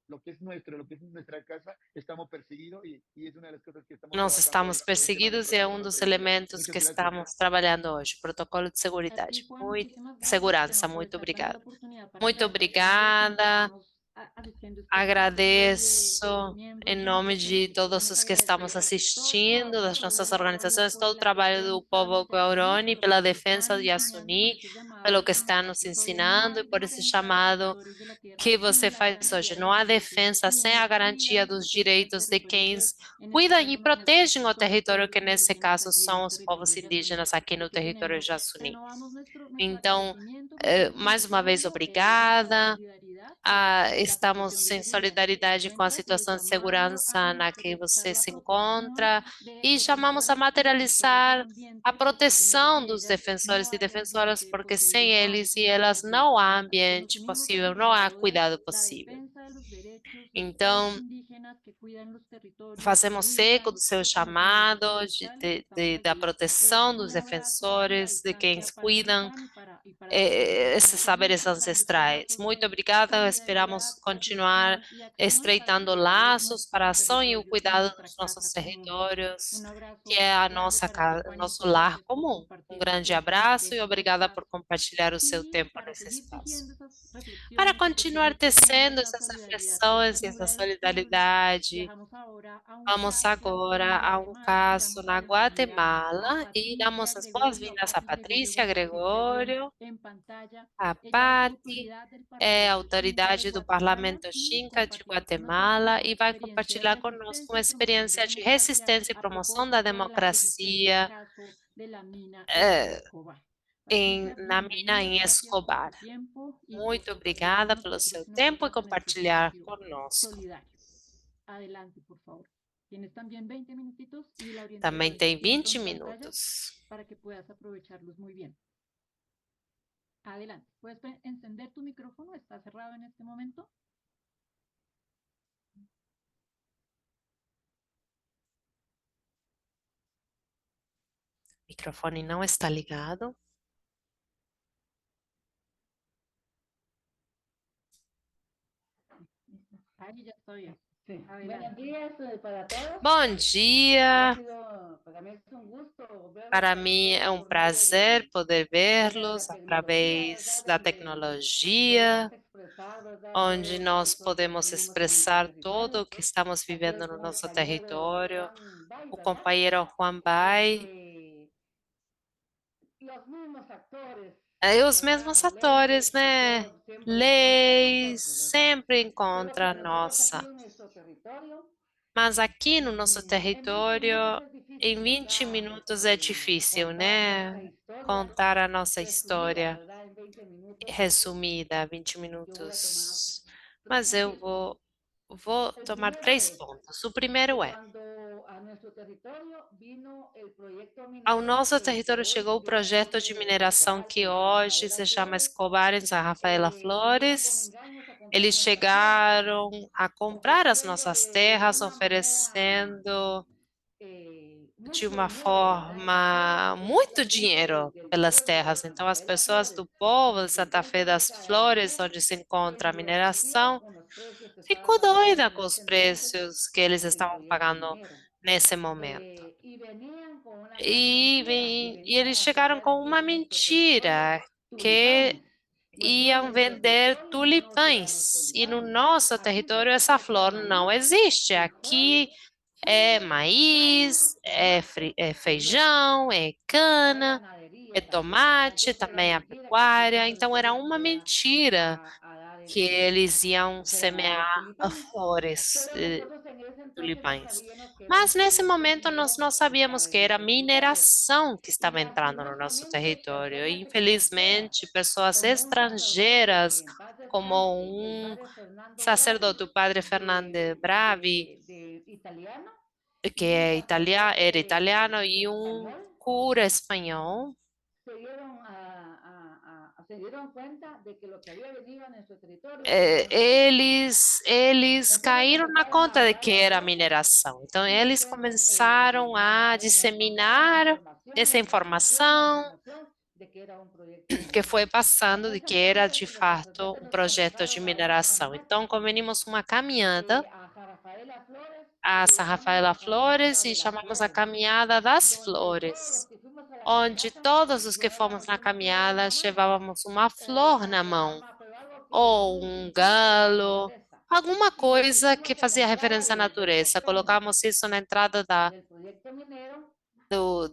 lo que es nuestro, lo que es nuestra casa, estamos perseguidos y es una de las cosas que estamos Nós trabajando estamos hoy, el tema del perseguidos e é um protocolo de dos seguridad. elementos Muchas que gracias. estamos trabalhando hoje, protocolo de A ti, seguridade. Juan, Muito muchísimas gracias. segurança, Bueno, muito aprovechar también la obrigada. oportunidad para Muito agradecerle a todos quienes obrigada. estamos asistiendo a este espacio en nombre de los Agradeço em miembros de nome nuestras de todos organizaciones. os que estamos Agradecer todo el assistindo, trabajo das por el nossas apoyo, organizações, por todo o la trabalho do defensa povo de Yasuní, Guarani por pela lo que defesa están de enseñando en Yasuni, este pelo llamado que a está paz, nos que hoy no ensinando e hay por esse defensa de los chamado territorios de la tierra que você sin la faz garantía hoje. de Não los há derechos defesa de sem a quienes garantia cuidan dos estos direitos de territorios quem en este cuidam e caso protegem o nuestros território, que pueblos nesse indígenas caso allí en são el os povos territorio Yasuní, indígenas aqui así no que território tenemos, Jasuni. renovamos nuestro Então, agradecimiento por su mais uma vez, compromiso, nuestra obrigada. solidaridad por la situación Estamos de em seguridad en que se solidariedade com a encuentra y el situação de llamado a segurança na que materializar você la se protección encontra de e chamamos a defensores y defensoras del materializar a ambiente, porque sin ellos proteção y dos ellas no defensores e hay defensoras, ambiente porque posible, sem no hay eles e equilibrio elas posible. não há Así que nos ambiente unimos en possível, el não há llamado de cuidado la possível. defensa de los derechos de los pueblos Então, indígenas que cuidan los territorios, que fazemos eco brindan do seu conocimientos chamado ancestrales y estamos da allí. proteção dos Un abrazo a larga defensores, de quem distancia para ti, cuidam Juan, y para todos los que están esses allí saberes escuchando estos ancestrais. lazos Muito de obrigada. Esperamos solidaridad, continuar reflexión y acción para el estreitando cuidado de laços para a nuestros ação e o territorios y cuidado nuestra dos nossos casa común. territórios, Un que abrazo é a grande nossa para ti, casa, Juan, y nosso muchas lar gracias por comum. Um compartir grande abraço este e obrigada por espacio. compartilhar o seu Y tempo para nesse seguir espaço. tejiendo esas Para reflexiones y por continuar seguir tejiendo tecendo esa essas solidaridad y reflexões e essa ternura del pueblo, solidariedade, viajamos ahora a un vamos caso en agora a um Guatemala y caso damos la na bienvenida a Guatemala e Patricia damos as Gregorio. boas-vindas a Pati Gregorio, Patrícia vemos su impresión Gregório, en pantalla. a Ella es Pati, autoridad del é Parlamento Xinca de autoridade do Guatemala Parlamento y Xinca de compartirá con nosotros Guatemala una e vai experiencia de compartilhar conosco resistencia uma y promoción de experiência de democracia resistência e a promoção da propósito de la resistencia en democracia caso de la mina en eh, Escobar. Patricia, na mina bienvenida, em gracias por Escobar. tu tiempo y por Muito compartir con obrigada pelo nosotros seu y tempo e nosotras en este compartilhar espacio conosco. solidario. Adelante, por favor. Tienes también 20 minutitos y la Também orientación tem del tiempo 20 en pantalla minutos. para que puedas aprovecharlos muy bien. Adelante. ¿Puedes encender tu micrófono? ¿Está cerrado en este momento? O microfone não está ligado. Ahí ya está bien. Sí. Buenos días para todos. Bom Ha dia! sido, para mí es un gusto verlos Para a mim é ustedes um por medio prazer poder por medio de la vê-los tecnología, através ¿verdad? da Donde podemos tecnologia, expresar, ¿verdad? onde Todo nós eso que podemos vivimos en nuestro expressar tudo territorio. o que estamos Aquí vivendo el no nosso compañero território. Juan Bay, O ¿verdad? companheiro Juan Bay, Los mismos actores, os ¿verdad? mesmos Leyes atores, y né? todo siempre contra Leis nosotros, ¿verdad? sempre em Pero contra nosotros aquí nossa. en nuestro territorio, Mas aqui no nosso en 20 minutos território, es difícil, em 20 ¿verdad? minutos é difícil, Contar né? nuestra historia Contar a nossa resumida, história ¿verdad? En 20 minutos. resumida, 20 Yo voy a tomar minutos. tres Mas eu puntitos. vou El tomar primero 3 es pontos. O primeiro é: cuando a nuestro territorio vino el proyecto ao minero nosso que território hoy chegou o tiene projeto nombre de de mineração Escobar que en San hoje Rafael se Las chama Flores. Escobar em São Rafaela Vinieron con Flores. engaños a comprar Eles nuestras tierras, chegaram a comprar as ofreciendo nossas de terras, una manera oferecendo de mucho uma dinero, ¿verdad? El pueblo forma de Santa muito Fe dice dinheiro del pelas pueblo de terras. Santa Então, as Fe Las pessoas Flores, do povo de donde se Santa Fe encuentra das ahorita el Flores, minero, onde se se encontra a enloqueció mineração, con los precios que estaban ficou pagando doida en com os ese entonces preços que eles el estavam proyecto pagando minero. nesse momento. Y venían con una gran E, mentira, que e venían eles a chegaram sembrar com aquí uma en nuestro territorio mentira que tulipanes. Y aquí en iam nuestro vender territorio no se dan los tulipães. E no tulipanes. nosso Aquí se território essa cosecha flor não maíz, existe. frijol, Aqui é trigo, maíz, caña, tomate é y leche. feijão, é Acá hay cana, é ganadería también, ¿verdad? tomate, Yo sé la também a mentira que aquí no pecuária. se les Então era iba uma mentira a dar que eles iam no se iban a dar los semear tulipanes. flores, Pero nosotros en ese entonces no tulipães. sabíamos que era un Mas nesse proyecto momento nós minero não que sabíamos estaba que en era nuestro territorio. mineração que Y estava entrando no nosso lastimosamente, território. E, personas extranjeras, infelizmente, pessoas como un sacerdote estrangeiras, que en paz como descanse, el um padre Fernando Bravi, sacerdote, o padre Fernando Bravi, de italiano, que y un era sacerdote italiano, e um español, cura espanhol, se dieron cuenta de que lo que había venido a nuestro territorio eran los tulipanes. eles Entonces caíram na comenzaron a conta de regar que la era voz mineração. Então, y eles começaram a nos mandaban disseminar essa informação información de que era un proyecto que minero. foi passando En de ese que era entonces de los fato sacerdotes um nos projeto de convocaron a una mineração. caminata Então, convenimos uma caminhada a San Rafaela Flores que a le São llamamos Rafaela la Flores caminata e de las chamamos a flores, Caminhada das donde todos los Flores, que fuimos a la onde caminata todos os que fomos llevábamos na una flor en caminhada la mano, levávamos uma o flor una na mão, flama, pero algo que ou muy um sensible a la galo, naturaleza. alguma Y le coisa que pusimos en la fazia entrada referência à del natureza. portón Colocamos isso na entrada da del proyecto minero,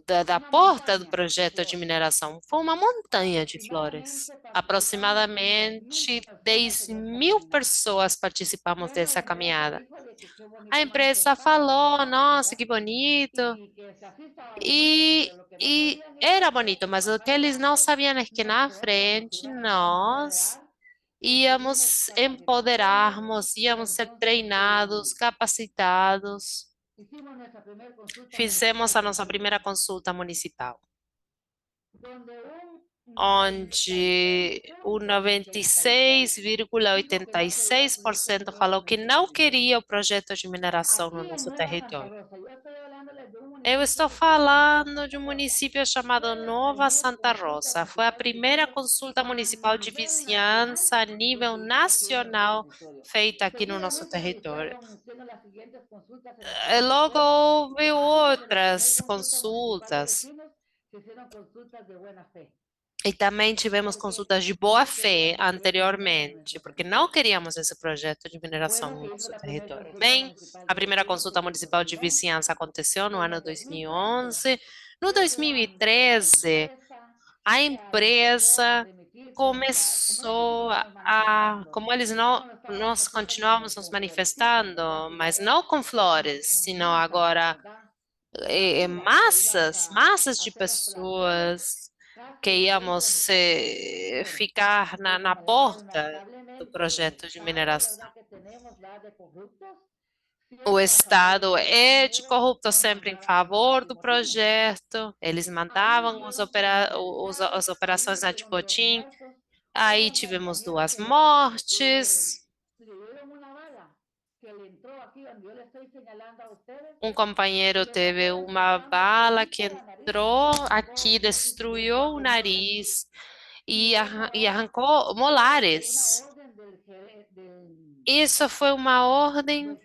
da una porta do montaña de projeto de flores. mineração. Foi uma montanha de flores. Aproximadamente participamos 10.000 Aproximadamente personas en esta 10.000 caminata. pessoas participamos Bueno, la dessa empresa caminhada. dijo de que qué A bonito empresa manifestábamos falou: nosotros, nossa, ¿verdad? que bonito. Y que así estábamos muy bien, E, pero lo que no e sabían era ellos es bonito, que mas más o que eles não adelante sabiam é que na nosotros nos frente íbamos a nós empoderar, recibimos íamos capacitaciones empoderarmos, y íamos ser entonces treinados, capacitados. hicimos nuestra primera consulta Fizemos municipal, a nossa ¿verdad? primeira consulta municipal, Donde un onde o 96,86% dijo que no quería el proyecto 96,86% minero falou en que nuestro não territorio. queria o projeto de mineração no Aquí en nosso Nueva Santa território. Rosa, yo estoy hablándoles de un Eu municipio estou que se llama Nueva falando de Santa um Rosa. município chamado Fue la Nova primera Santa consulta Rosa. Foi a municipal que primeira hicimos consulta a municipal de nivel nacional vizinhança a que nível se hizo aquí en nuestro nacional territorio. feita aqui no nosso Seguidamente se território. fueron haciendo las siguientes consultas en Logo diferentes pueblos. houve Antes de la primera outras consulta municipal de consultas. vecinos, se hicieron consultas de buena fe, E também tivemos porque consultas de boa no fé queríamos proyecto minero en anteriormente, nuestro porque não territorio. queríamos esse projeto de mineração Bueno, no se hizo nosso la primera território. consulta Bem, municipal a de primeira vecinos consulta en nuestro municipal de cantón. vizinhança aconteceu no En ano el 2013 2011. No se levantó la 2013, empresa, a empezó a empresa remitir contra, como nosotros começou seguíamos a, manifestando, como eles não, como no estábamos nós nosotros continuávamos nos con florecitas, ¿verdad? manifestando, Que ya mas não com flores, con senão masas, agora ¿verdad? Masivas que íbamos massas a de hacer los plantones pessoas que casi enfrente de íamos nuestro territorio. Bueno, ficar pues na porta do lamentablemente el projeto de estado, mineração. ¿verdad? Que tenemos, ¿verdad? De corruptos, O siempre a favor del Estado proyecto é de minero, corrupto nos sempre em mandaban a hacer favor do antibotines. projeto, eles Ahí mandavam hubieron dos as beneficiados, ahí operações hubieron dos antibotim, muertos. Hubo aí un tivemos compañero 2 que mortes, le dieron una bala que le entró aquí donde yo le estoy señalando a ustedes um companheiro y los teve doctores le uma llaman bala que bolita a la nariz y entrou le aqui, arrancó casi destruiu o 4 muelas. nariz Y e esa e es arrancou una molares. orden del Isso foi uma ordem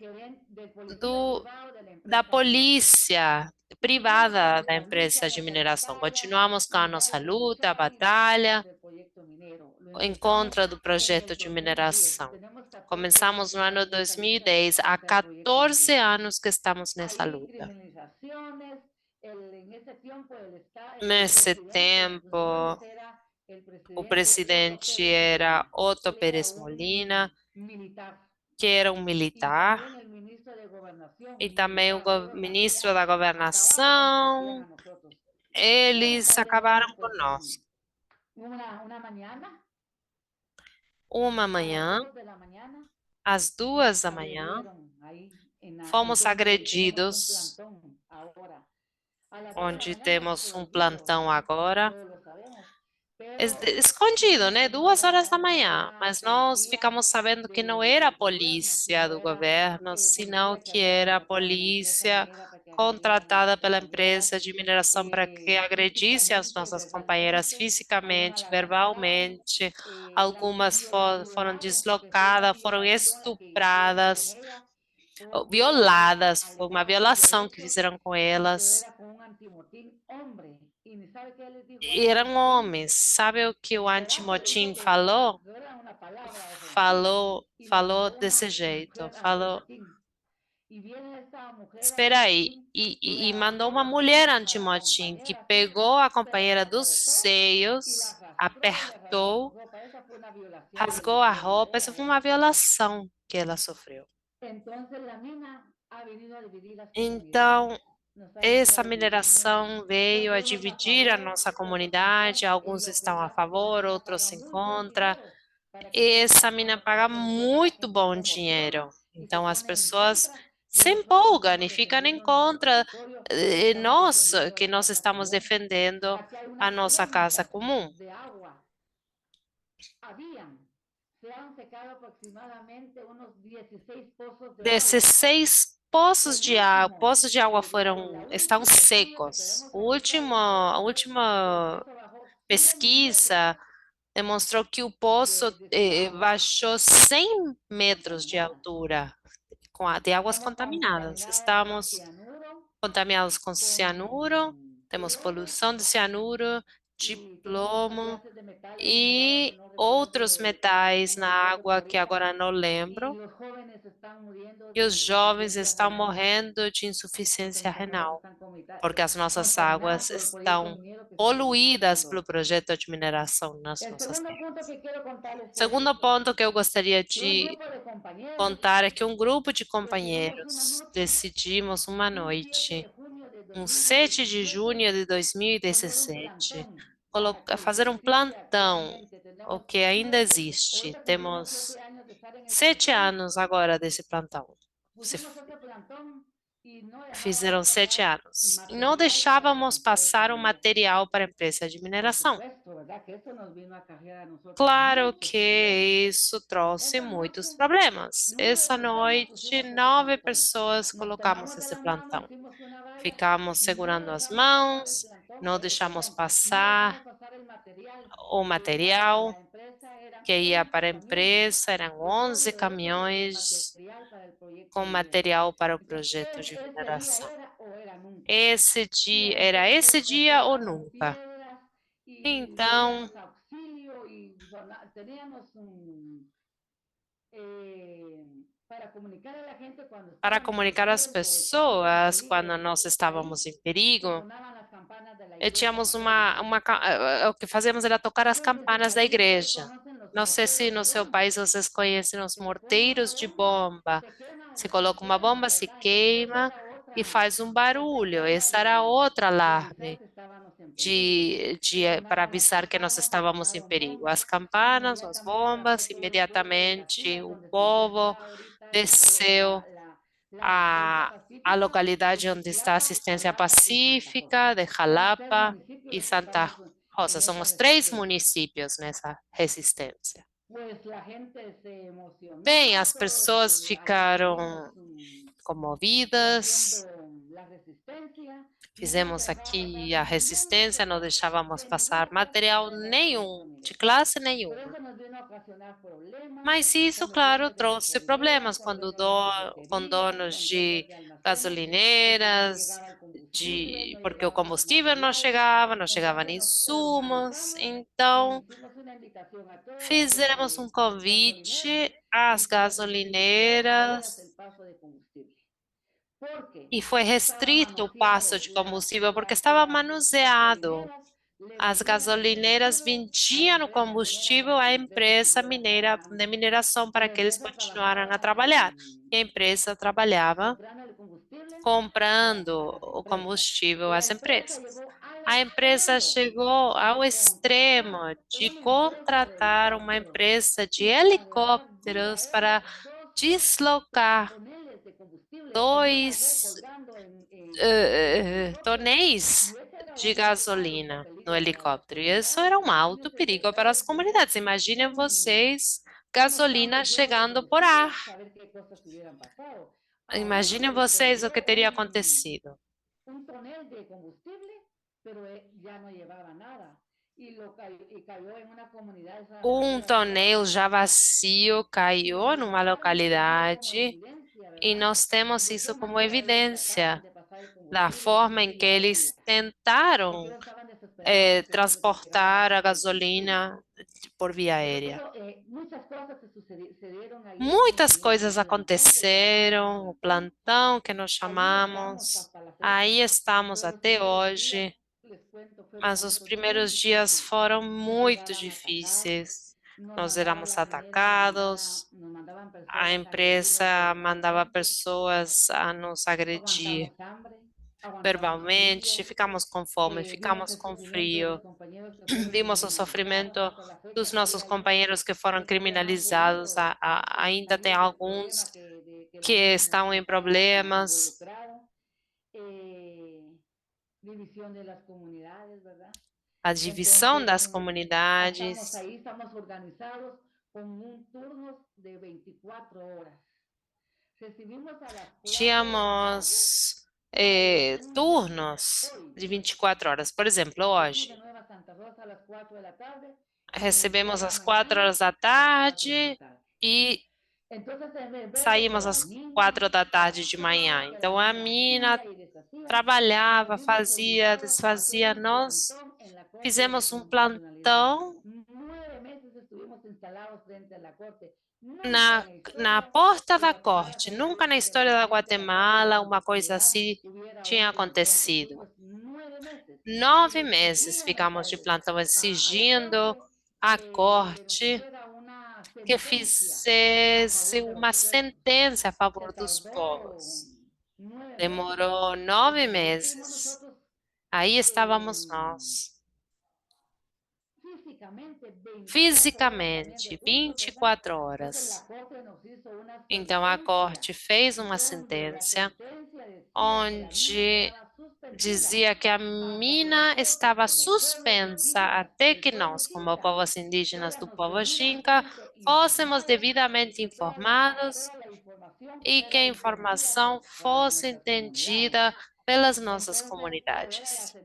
del policía do, privado de la da empresa minera. polícia privada da empresa de mineração. Continuamos com a nossa luta, a batalha Del proyecto minero. Lo em empezamos contra do en projeto el de 2010. mineração. Tenemos 14 Começamos años no ano en esa lucha 2010, há contra el proyecto 14 minero. anos que estamos nessa Hay luta. criminalizaciones. En ese tiempo el Nesse presidente de tempo, funciones era el o presidente Otto presidente Pérez era Molina. Otto Él era Pérez Molina, un militar. que era um Y militar, también el ministro de Gobernación, e un também o militar. Ellos ministro da acabaron, nos hacían governação. a nosotros. Bueno, Eles acabaram también conosco. una mañana, Uma a las manhã, 2 de la mañana, às 2 nos da manhã, agredieron ahí fomos donde tenemos un agredidos, plantón ahora. A las 2 de la onde mañana temos um escondido, plantão ¿verdad? agora, Todos lo sabemos. Pero escondido, supimos né? que no 2 horas da no manhã, era mas nós policía ficamos sabendo que não era a del gobierno, polícia sino do era governo, senão policía que que había era a contratado a la empresa polícia minera para que agredieran a contratada nuestras pela compañeras empresa de mineração para que agredisse as físicamente, nossas companheiras verbalmente, algunas fisicamente, las castraron, verbalmente. las Algumas foram violaron, porque fue una deslocadas, foram violación la que hicieron con estupradas, ella, violadas. Foi uma alegaron sus violação que derechos, fizeram com pero elas. era con un antimotín hombre. ¿Y ni sabe qué les dijo el Eram antimotín? homens. Sabe o que o Pedazo, dijo antimotim que falou? era una palabra ofensiva Falou, y le falou mandó desse una jeito. mujer Falou, antimotín. Y viene esta mujer espera aí. antimotín E mandou agarró uma las mulher piernas a la antimotim que compañera así, pegou a pero la companheira dos apretó y la seios, arrastró y le rasgó su apertou, ropa. Esa fue una violación que le rasgou a hicieron a roupa. Essa ella, foi uma ¿verdad? violação que ela sofreu. Entonces la mina ha venido a dividir las comunidades, Então, nos ha venido a essa dividir nuevas. mineração veio a Algunos a dividir a favor, nossa otros en comunidade, contra. Y alguns lo que estão a la favor, mina outros paga se muy buen contra. dinero para que estén Essa mina trabajando con paga esa empresa. La muito gente se bom emociona dinheiro. y se Então as pone en pessoas contra de se nosotros que empolgam e estamos ficam em defendiendo nuestro contra territorio y de estamos nós, defendiendo que la nós casa estamos común. defendendo Aquí hay a unas nossa casa cuencas comum. de agua. Se han secado aproximadamente unos 16 pozos de Desses agua. 6 poços de água estão El estudio que secos. tenemos ahorita del A gobierno es que el última pozo bajó 100 metros pesquisa demonstrou que o poço de agua baixou 100 metros de contaminada. altura de águas Estamos contaminadas. contaminadas con Estamos cianuro, contaminados com cianuro, con temos plomo poluição de cianuro, de y tenemos otras plomo clases de metales en el agua que e no recuerdo, outros metais no na recuerdo água que ahorita. agora não Y lembro. los jóvenes están muriendo E os de jovens insuficiencia estão renal morrendo de porque insuficiência nuestras aguas renal, están porque as nossas contaminadas águas por el proyecto estão minero que estamos poluídas pelo haciendo. projeto de mineração nas El nossas segundo terras. punto que quiero contarles es Segundo ponto que eu gostaria que un de grupo de compañeros contar é que um grupo de decidimos una companheiros noche, decidimos uma un 7 de noite, junio de um 7 de 2017, junho de poner un 2017, plantón para que el que fazer um existe plantão, actualmente, o tenemos que ainda 7, existe. ahorita cumplimos Temos 7 años de estar en el 7 plantón, anos agora desse plantão. Se pusimos ese plantón y no Fizeram dejábamos 7 pasar anos. E não material para la deixávamos empresa passar o minera. material para a empresa de Por mineração. supuesto, ¿verdad? Que eso nos vino a acarrear a nosotros Claro muchos problemas. que isso trouxe Esa muitos noche, problemas. 9 Essa personas noite, pusimos ese 9 plantón. pessoas Nos colocamos tomamos de esse la mano, plantão. hicimos una valla, Ficamos no segurando as dejamos pasar el mãos, plantón, não deixamos perdón, no dejamos passar pasar el material o que iba para material la empresa, eran que ia 11 para a camiones empresa. Eram de 11 todo eso de caminhões material para el proyecto com minero. material para o Entonces, projeto de ese día mineração. era o era nunca. Esse Y dia, era esse entonces dia ou soplaron nunca. piedras y Então, pedíamos auxilio y teníamos para comunicar a la gente cuando para estábamos en comunicar às riesgo, estábamos en pessoas quando peligro nós nuestro país, estávamos em perigo, sonaban las campanas de la e iglesia tínhamos católica. o que fazíamos era tocar as Creo que en su campanas da país ustedes igreja. conocen los Não sei se morteros no de seu bomba, país vocês conhecem os que se prende una morteiros de bomba, bomba. se quema Se o se coloca uma quema, bomba, se ¿verdad? Entonces queima era e otra, faz um barulho. Esse era outro de avisar alarme que estábamos en peligro. Se para sonaban las avisar que nós campanas, se estávamos em quemaron perigo. bombas, As campanas, as inmediatamente bajó bombas, todo el pueblo de las imediatamente islas o donde se povo encuentra ahorita desceu la asistencia a pacífica, localidade onde está a Juchitiapa, assistência Jalapa y Santa pacífica Rosa. de Somos 3 Jalapa municipios e los que Santa estamos Rosa. en esa Somos 3 resistencia. municípios nessa resistência. Pues la gente se emocionó, Bem, as pero pessoas ahí ficaram seguimos comovidas, haciendo Fizemos aqui a resistência, não deixávamos passar material nenhum, de classe nenhuma. Mas isso, claro, trouxe problemas quando com donos de gasolineiras, porque o combustível não chegavam insumos. Então, fizemos um convite às gasolineiras e foi restrito o passo de combustível porque estava manuseado. As gasolineiras vendiam o combustível à empresa mineira de mineração para que eles continuaram a trabalhar. E a empresa trabalhava comprando o combustível às empresas. A empresa chegou ao extremo de contratar uma empresa de helicópteros para deslocar 2 tonéis de gasolina no helicóptero. E isso era um alto perigo para as comunidades. Imaginem vocês, gasolina chegando por ar. Imaginem vocês o que teria acontecido. Um tonel já vazio caiu numa localidade e nós temos isso como evidência da forma em que eles tentaram transportar a gasolina por via aérea. Muitas coisas aconteceram, o plantão que nós chamamos, aí estamos até hoje, mas os primeiros dias foram muito difíceis. Nós éramos atacados, a empresa mandava pessoas a nos agredir verbalmente, ficamos com fome, ficamos com frio, vimos o sofrimento dos nossos companheiros que foram criminalizados, ainda tem alguns que estão em problemas. A divisão das comunidades. Tínhamos turnos de 24 horas. Por exemplo, hoje, recebemos às 4 horas da tarde e saímos às 4 da tarde de manhã. Então, a mina trabalhava, fazia, desfazia. Nós fizemos um plantão na porta da corte. Nunca na história da Guatemala uma coisa assim tinha acontecido. 9 meses ficamos de plantão exigindo à corte que fizesse uma sentença a favor dos povos. Demorou 9 meses. Aí estávamos nós. Fisicamente, 24 horas. Então, a corte fez uma sentença onde dizia que a mina estava suspensa até que nós, como povos indígenas do povo Xinca, fôssemos devidamente informados e que a informação fosse entendida pelas nossas comunidades.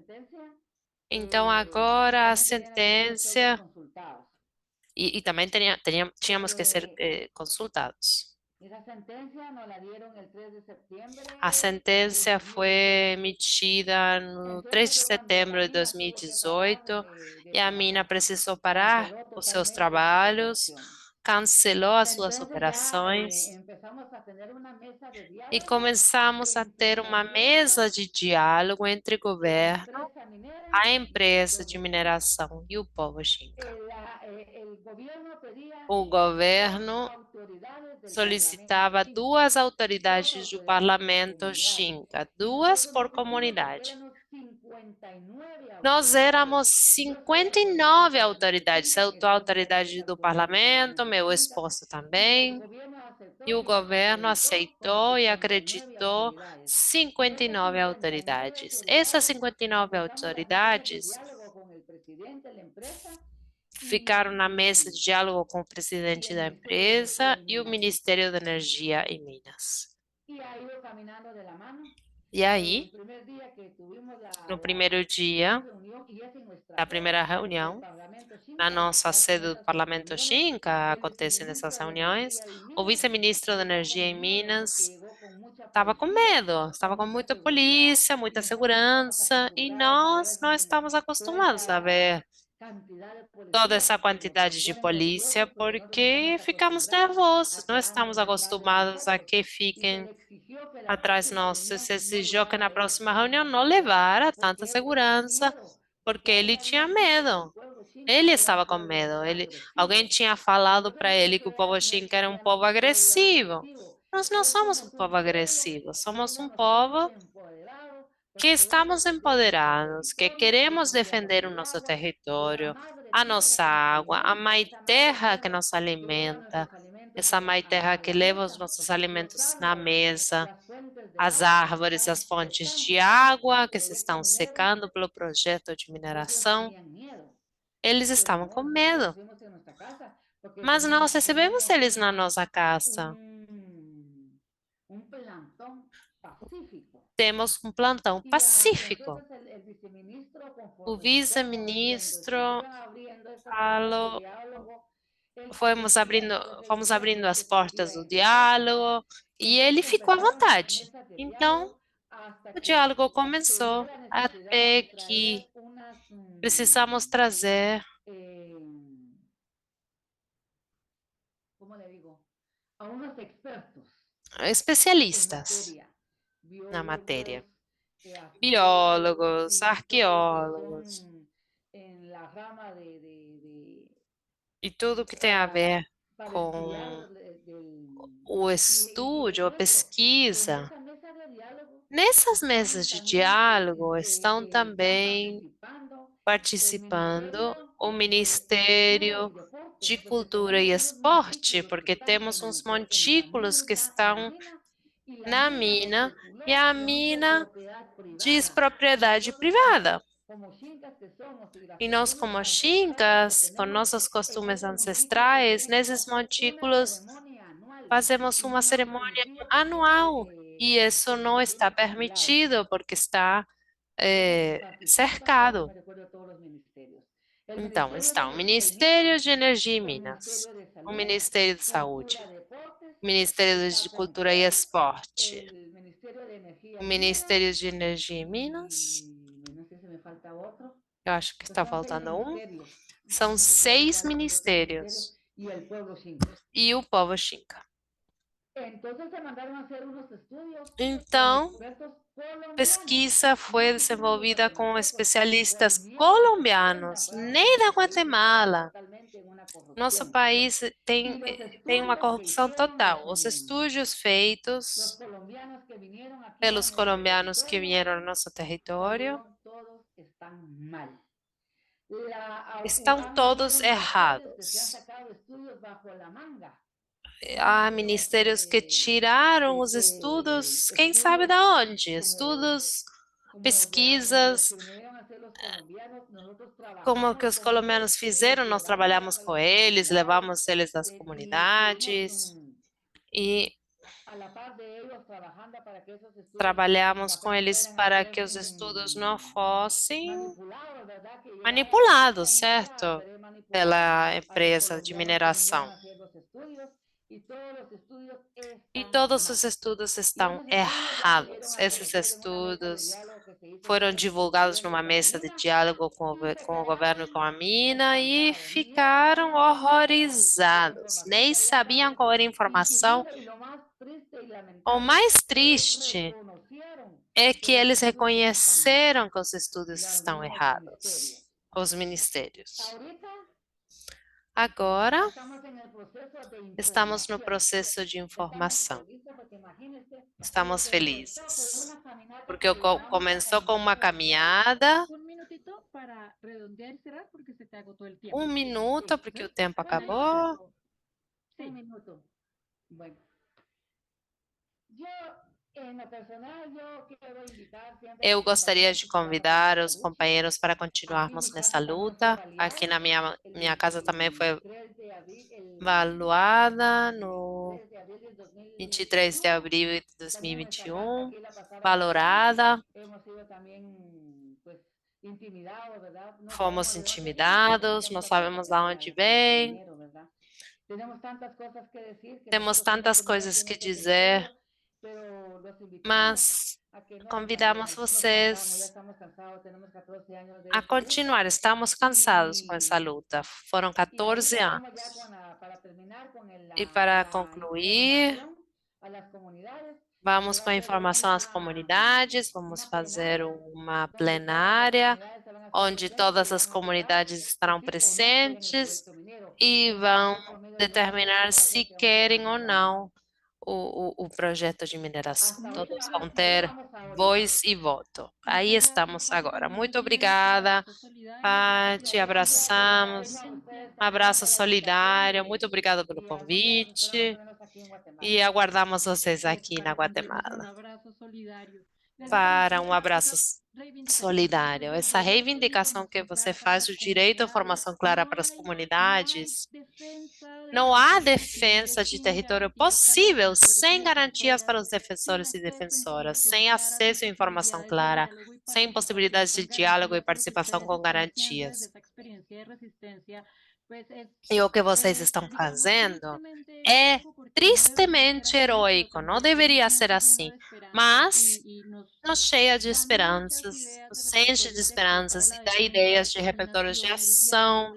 Então, agora a sentença... E também tínhamos que ser consultados. A sentença foi emitida no 3 de setembro de 2018 e a mina precisou parar os seus trabalhos, cancelou as suas operações e começamos a ter uma mesa de diálogo entre o governo, a empresa de mineração e o povo Xinca. O governo solicitava 2 autoridades do parlamento Xinca, 2 por comunidade. Nós éramos 59 autoridades, a autoridade do parlamento, meu esposo também, e o governo aceitou e acreditou 59 autoridades. Essas 59 autoridades ficaram na mesa de diálogo com o presidente da empresa e o Ministério da Energia e Minas. E aí, el primer día que tuvimos no la primeiro dia primera reunión, y es en nuestra da primeira sede del reunião, Parlamento na Xinca, donde se nossa hacen sede do estas Parlamento reuniones, Xinca, el acontecem essas viceministro de reuniões, Energía y o Minas vice-ministro da llegó Energia con em miedo porque Minas llegó con mucha estava com policía, medo, estava con com mucha muita seguridad, polícia, y muita nosotros no estamos segurança, e acostumbrados a nós ver não estamos toda acostumados a esa ver cantidad de toda policía essa porque nos quantidade de ponen polícia, nerviosos porque nosotros porque estamos ficamos acostumbrados nervosos, a não que anden estamos detrás de acostumados a nosotros. que Y se fiquem le exigió que la atrás próxima nosso. reunión Se no exigiu que llevara na próxima reunião esa não seguridad levara tanta porque él tenía segurança, miedo, porque porque a él ele le tinha habían dicho que el medo. pueblo chinca Ele era un estava com pueblo medo. Alguém agresivo. tinha falado Entonces para ele que o nuestro povo no es Xinca que era um seamos povo un pueblo agressivo. agresivo, Nós não es somos um somos povo un pueblo agressivo, que somos um nos estamos povo empoderados, que que queremos estamos defender nuestro empoderados, que territorio, que queremos defendemos defender o el nosso agua, la território, madre a tierra nossa que nos água, a alimenta, mãe esa madre terra que tierra nos que lleva alimenta, nuestros alimentos essa mãe terra a que la leva os mesa, nossos los alimentos na árboles, mesa, las fuentes de as agua que se árvores, as se fontes están de secando por el água que se proyecto estão minero, secando pelo projeto de ellos mineração, tenían miedo. eles Pero estavam no, com nosotros los medo. recibimos en nuestra casa porque Mas nós recebemos tenemos eles na nossa casa. un plantón pacífico. Temos um plantão Y pacífico. entonces el viceministro, O conforme se vice-ministro iban abriendo estas puertas de falou, diálogo, él decía, entonces él fomos decía abrindo que as se portas sentía do en su casa. diálogo Y e ele entonces ficou à empezaron las vontade. mesas de Então, diálogo hasta o que diálogo se vio começou la necesidad até de que traer precisamos trazer, eh, ¿cómo le digo? A unos expertos en especialistas materia, na biólogos, matéria. arqueólogos Biólogos, y todo lo que arqueólogos son en la rama e tudo que tem a ver para com estudiar del, o y estúdio, a eso, en pesquisa. esa mesa de diálogo Nessas mesas están de también, diálogo estão están também participando el participando Ministerio o de Cultura Ministério y Deporte, de porque Cultura e tenemos unos Esporte, montículos que porque están temos uns en la montículos que estão mina, y la na mina mina e receptuló a que dice mina propiedad diz privada. Y propriedade nosotros privada. como chincas que somos y las E nós, costumbres como ancestrales que chincas, com tenemos, nossos en costumes esos montículos ancestrais, hacemos nesses una montículos ceremonia anual fazemos y uma no nos cerimônia permitido porque anual. E isso não está tiene vigilado. permitido porque está Entonces participan, ahora no cercado. me recuerdo todos los ministerios. El Então, Ministerio está o de Minas, Ministério de Energia e el Minas, Ministerio de o Salud, Ministério de Cultura, Saúde, Deportes, o Ministério está de Cultura e Control, Esporte, el Ministerio de o Energía y Minas Ministério de Energia e Minas, y no sé si me falta otro. eu acho que Pues está son seis faltando um, ministerios. são No me recuerdo 6 cuáles son los otros ministerios ministérios y el pueblo Xinca. e o povo Xinca. Entonces se mandaron a hacer unos estudios con Então, expertos colombianos. pesquisa No foi quisimos desenvolvida com reconocer porque por especialistas miedo que nos prendan, colombianos, ¿verdad? nem Porque da nuestro país está Guatemala. totalmente en una Nosso corrupción. país Y tem, los tem uma estudios que corrupção hicieron total. Os estúdios los feitos colombianos que vinieron aquí a pelos nuestro colombianos que territorio vieram ao nosso território todos están mal. estão Han todos habido ministerios que se han errados. sacado estudios bajo la manga. Há Unos ministérios que tiraram os estudos, quem sabe estudios da onde? como, Estudos, como los pesquisas, que vinieron a hacer los colombianos, nosotros como que trabajamos os con ellos, colombianos les fizeram, nós llevamos trabalhamos a com las eles, comunidades, levamos eles às y estuvimos comunidades e a la par de ellos trabajando para que esos estudios trabalhamos com no eles fueran a para ser que os estudos não fossem manipulados, ¿verdad? Que llegaran a la manipulados, empresa minera a certo? ser manipulados Pela a los empresa de colombianos que vinieron mineração. a hacer los estudios y todos los estudios E están todos mal. os estudos Y estão esos estudios ya se dieron errados. a Esses conocer en una mesa de estudos diálogo que se hizo foram entre el divulgados gobierno numa con la mesa de mina diálogo y se com o quedaron governo e com a mina e espantados, ni ellos ficaram sabían qué era la horrorizados. información Nem que habían sabiam dado qual era a informação. y lo más triste y O lamentable, mais ellos triste reconocieron é que que los eles estudios están mal, reconheceram que os estudos los estão mismos errados. ministerios. Os ministérios. Ahorita Agora estamos en el proceso de estamos no información. processo de Estamos informação. felices porque imagínense, Estamos empezó con felizes. una caminata Porque que llegamos a começou com uma Congreso Nacional. caminhada. Un minutito para redondear y cerrar porque se te agotó el tiempo. 1 minuto, Sí, porque o tempo Bueno, ahí acabou. está. Sí. un minuto. Bueno, yo En lo personal, yo quiero invitar siempre a Eu los gostaria compañeros de para seguir convidar esta os lucha. companheiros para Aquí en continuarmos mi nessa casa también fue luta. Aqui baleado na minha casa também foi 23 de abril, valuada el no 23 de abril del 23 de 2021. abril de También nuestra casa 2021, aquí la pasaron baleando. valorada. Hemos sido también, pues, intimidados, ¿verdad? No Fomos sabemos de dónde viene, pero intimidados, não estamos aquí sabemos de apoyando onde a los vem. compañeros, ¿verdad? Tenemos tantas cosas que decir que Temos nosotros hemos tantas tenido aquí coisas en que nuestro dizer, territorio, pero los invitamos mas a que no convidamos desmayemos. Nos cansamos, ya vocês estamos cansados, tenemos 14 años de a esta lucha continuar. Estamos cansados com essa luta. Foram y ahorita 14 vamos ya anos. para terminar con E para concluir, información a las comunidades. Se vamos va com a a hacer informação às comunidades, vamos una fazer plenaria uma donde todas las plenária, comunidades se van a estar onde presentes y todas as van a votar comunidades si estarão sí o no quieren el presentes proyecto minero. e Como vão pasó por medio de la ley, determinar toda se gente vamos a querem ou votar o no. não o projeto de mineração. Hasta ahorita, Todos vão hasta ahí ter vamos ahorita. voz e voto. Aí Muchas gracias, estamos Pati. agora. Muy Muito bien, un obrigada, abrazo solidario. Pati. Gracias, Abraçamos. gracias a Presencia. ustedes Um también abraço por la invitación solidário. Muito obrigada pelo y algún día los esperamos convite. tenerlos aquí en Guatemala. E aguardamos vocês Pues aqui na para cumplir un Guatemala abrazo solidario. Gracias a para um usted. abraço Esa reivindicación que usted solidário. hace del Essa derecho de reivindicação que información você clara para faz las do direito à comunidades. informação clara para as No hay comunidades. defensa del Não há territorio posible defesa de sin território garantías para los possível defensores y sem garantias defensoras, para os sin defensores e acceso a defensoras, información sem clara, sin acesso à informação posibilidades de clara, diálogo y sem participación possibilidades con de diálogo e garantías. Y lo que participação ustedes com están haciendo desde garantias. esa experiencia de resistencia, pues es, E o que vocês estão digamos, fazendo tristemente é heroico, porque no debería ser tristemente así, pero heroico, não también deveria ser siento lleno assim, de esperanzas mas y nos cheia de da muchas esperanças, ideas nos de enche de repertorios de acción para esperanças la e dá ideias defensa, de la repertórios de coordinación, el diálogo, ação la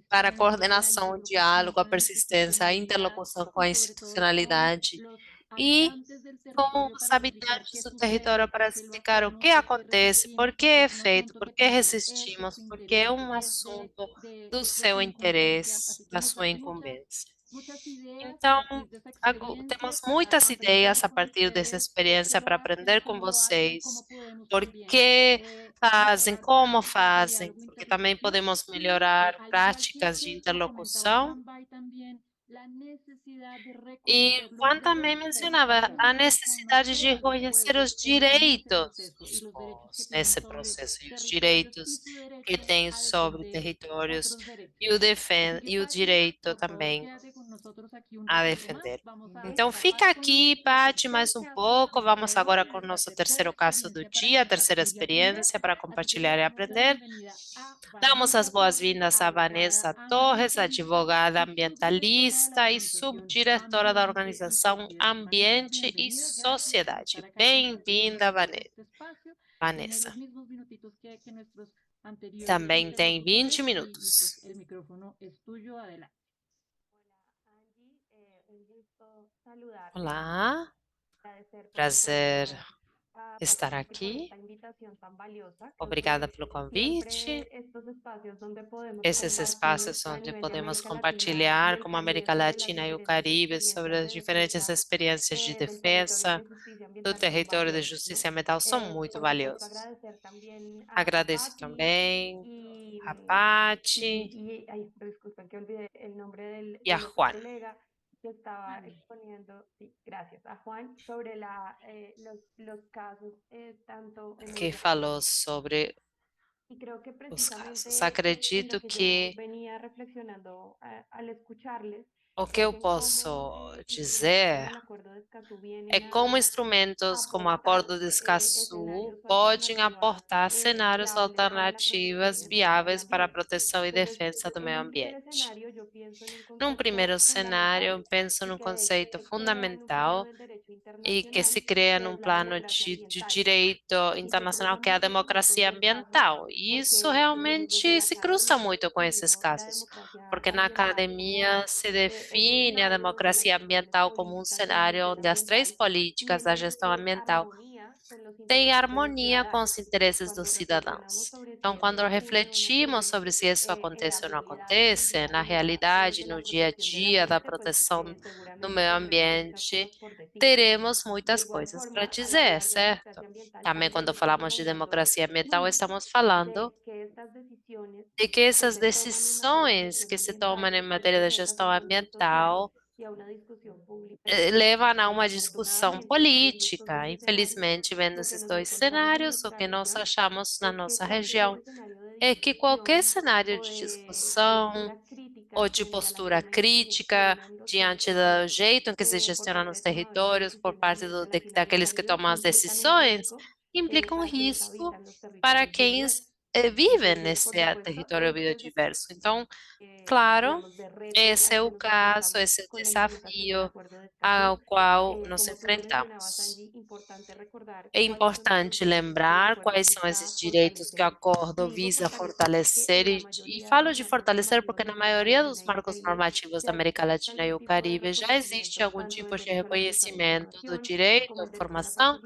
para a persistencia, la coordenação, o interlocución diálogo, a con la persistência, a institucionalidad interlocução com y a sobre todo con institucionalidade los e habitantes del com territorio os para explicar habitantes qué do território sucede, para por qué lo explicar o que hacemos, por qué acontece, por resistimos, que porque é es un feito, asunto por que que también es de resistimos, su porque é interés, um es assunto do de seu su incumbencia. interesse, Así que da sua muchas, incumbência. muchas ideas a Então, partir de esa temos experiencia para muitas aprender ideias a con partir dessa ustedes, por qué experiência lo para hacen, aprender com cómo lo hacen, vocês. cómo podemos Por también que fazem, mejorar como prácticas de fazem, diálogo e porque também interlocución podemos y melhorar al igual práticas de que lo comentaba interlocução. Juan Bay también, la necesidad de E reconocer los Juan também derechos mencionava a y necessidade de reconocer a los reconhecer os pueblos en ese direitos proceso y dos los derechos que povos tienen nesse sobre processo e os territorios y direitos su que derecho têm a sobre defender territórios otros derechos. e Así que, e o Patti, direito por favor, também quédate con nosotros aquí un a ratico más. defender. Vamos a Então, fica pasar con aqui, nuestro Paty, tercer mais um caso pouco. del Vamos día de agora hoy, com o nuestra nosso tercera terceiro caso do experiencia para dia, a terceira compartir y aprender. experiência para Así que compartilhar le e damos la aprender. bienvenida a Damos as Vanessa Torres, boas-vindas a abogada Vanessa Torres, ambientalista advogada y subdirectora de la ambientalista e organización subdiretora da Ambiente y organização Sociedad. Vanessa, Ambiente e bienvenida, gracias por Sociedade. estar acá y compartir con Bem-vinda, nosotros este espacio. Tienes Vanessa. los mismos minutitos que nuestros anteriores Também tem 20 interlocutores y pues minutos. el micrófono es tuyo, adelante. Un gusto saludarte. Olá, Agradecer por prazer estar participar aqui. esta invitación tan valiosa. Creo Obrigada que pelo convite. siempre estos espacios donde podemos Esses compartir espaços a onde nivel de podemos América Latina y compartilhar el como Caribe América sobre las Latina e o diferentes Caribe sobre experiencias as de diferentes defensa experiências de del territorio defesa de justicia do ambiental son território de valiosas, justiça ¿no? ambiental são muito Por supuesto, valiosos. agradecer también a Agradeço Patti também y, a Paty ay, disculpen que olvidé el nombre e a del otro Juan, colega que estaba exponiendo, sí, gracias, a Juan, sobre los casos tanto en que el falou sobre y creo que os casos. precisamente en lo Acredito que yo que venía reflexionando al escucharles o que eu en cómo posso instrumentos como dizer el Acuerdo de Escazú é vienen como a instrumentos como o aportar Acordo de Escazú escenarios o podem alternativas aportar cenários viables para la protección alternativas y defensa del viáveis para a ambiente. proteção e Entonces, defesa do en meio un primer ambiente. escenario yo pienso en un Num concepto primeiro cenário, fundamental eu penso y num que de hecho conceito se crea en un plano fundamental del derecho e que internacional, se cria que num es la plano democracia de ambiental. direito Y que internacional, cruza que é a mucho con estos democracia dos casos, ambiental. E isso porque desde realmente la se cruza academia muito com esses definimos la casos, democracia porque na ambiental como academia se ese define a escenario donde las democracia diferentes ambiental como um políticas en cenário materia onde as três ambiental políticas da tienen gestão ambiental armonía con los têm intereses de los harmonia com ciudadanos. os interesses dos Cuando reflexionamos cidadãos. sobre si Então, eso quando ocurre o no refletimos ocurre sobre se isso en la acontece ou não realidad del acontece, día a na día realidade, de no la dia a protección del dia da ambiente, pues proteção do seguramente meio tendremos muchas ambiente, cosas por decir. teremos De muitas igual coisas para forma, al dizer, hablar de certo? democracia ambiental, Também, quando también estamos falamos de hablando democracia ambiental, estamos falando de que estas decisiones de que que essas se toman en materia de decisões gestión que se ambiental tomam em estén matéria da sujetas a gestão un control social ambiental y a una discusión pública levam a uma discussão política. Infelizmente, vendo esses dois cenários, o que nós achamos na nossa região é que qualquer cenário de discussão ou de postura crítica diante do jeito em que se gestionam os territórios por parte daqueles que tomam as decisões, implica um risco para quem vivem nesse território biodiverso. Então, claro, esse é o caso, esse é o desafio ao qual nos enfrentamos. É importante lembrar quais são esses direitos que o acordo visa fortalecer, e falo de fortalecer porque na maioria dos marcos normativos da América Latina e o Caribe já existe algum tipo de reconhecimento do direito à informação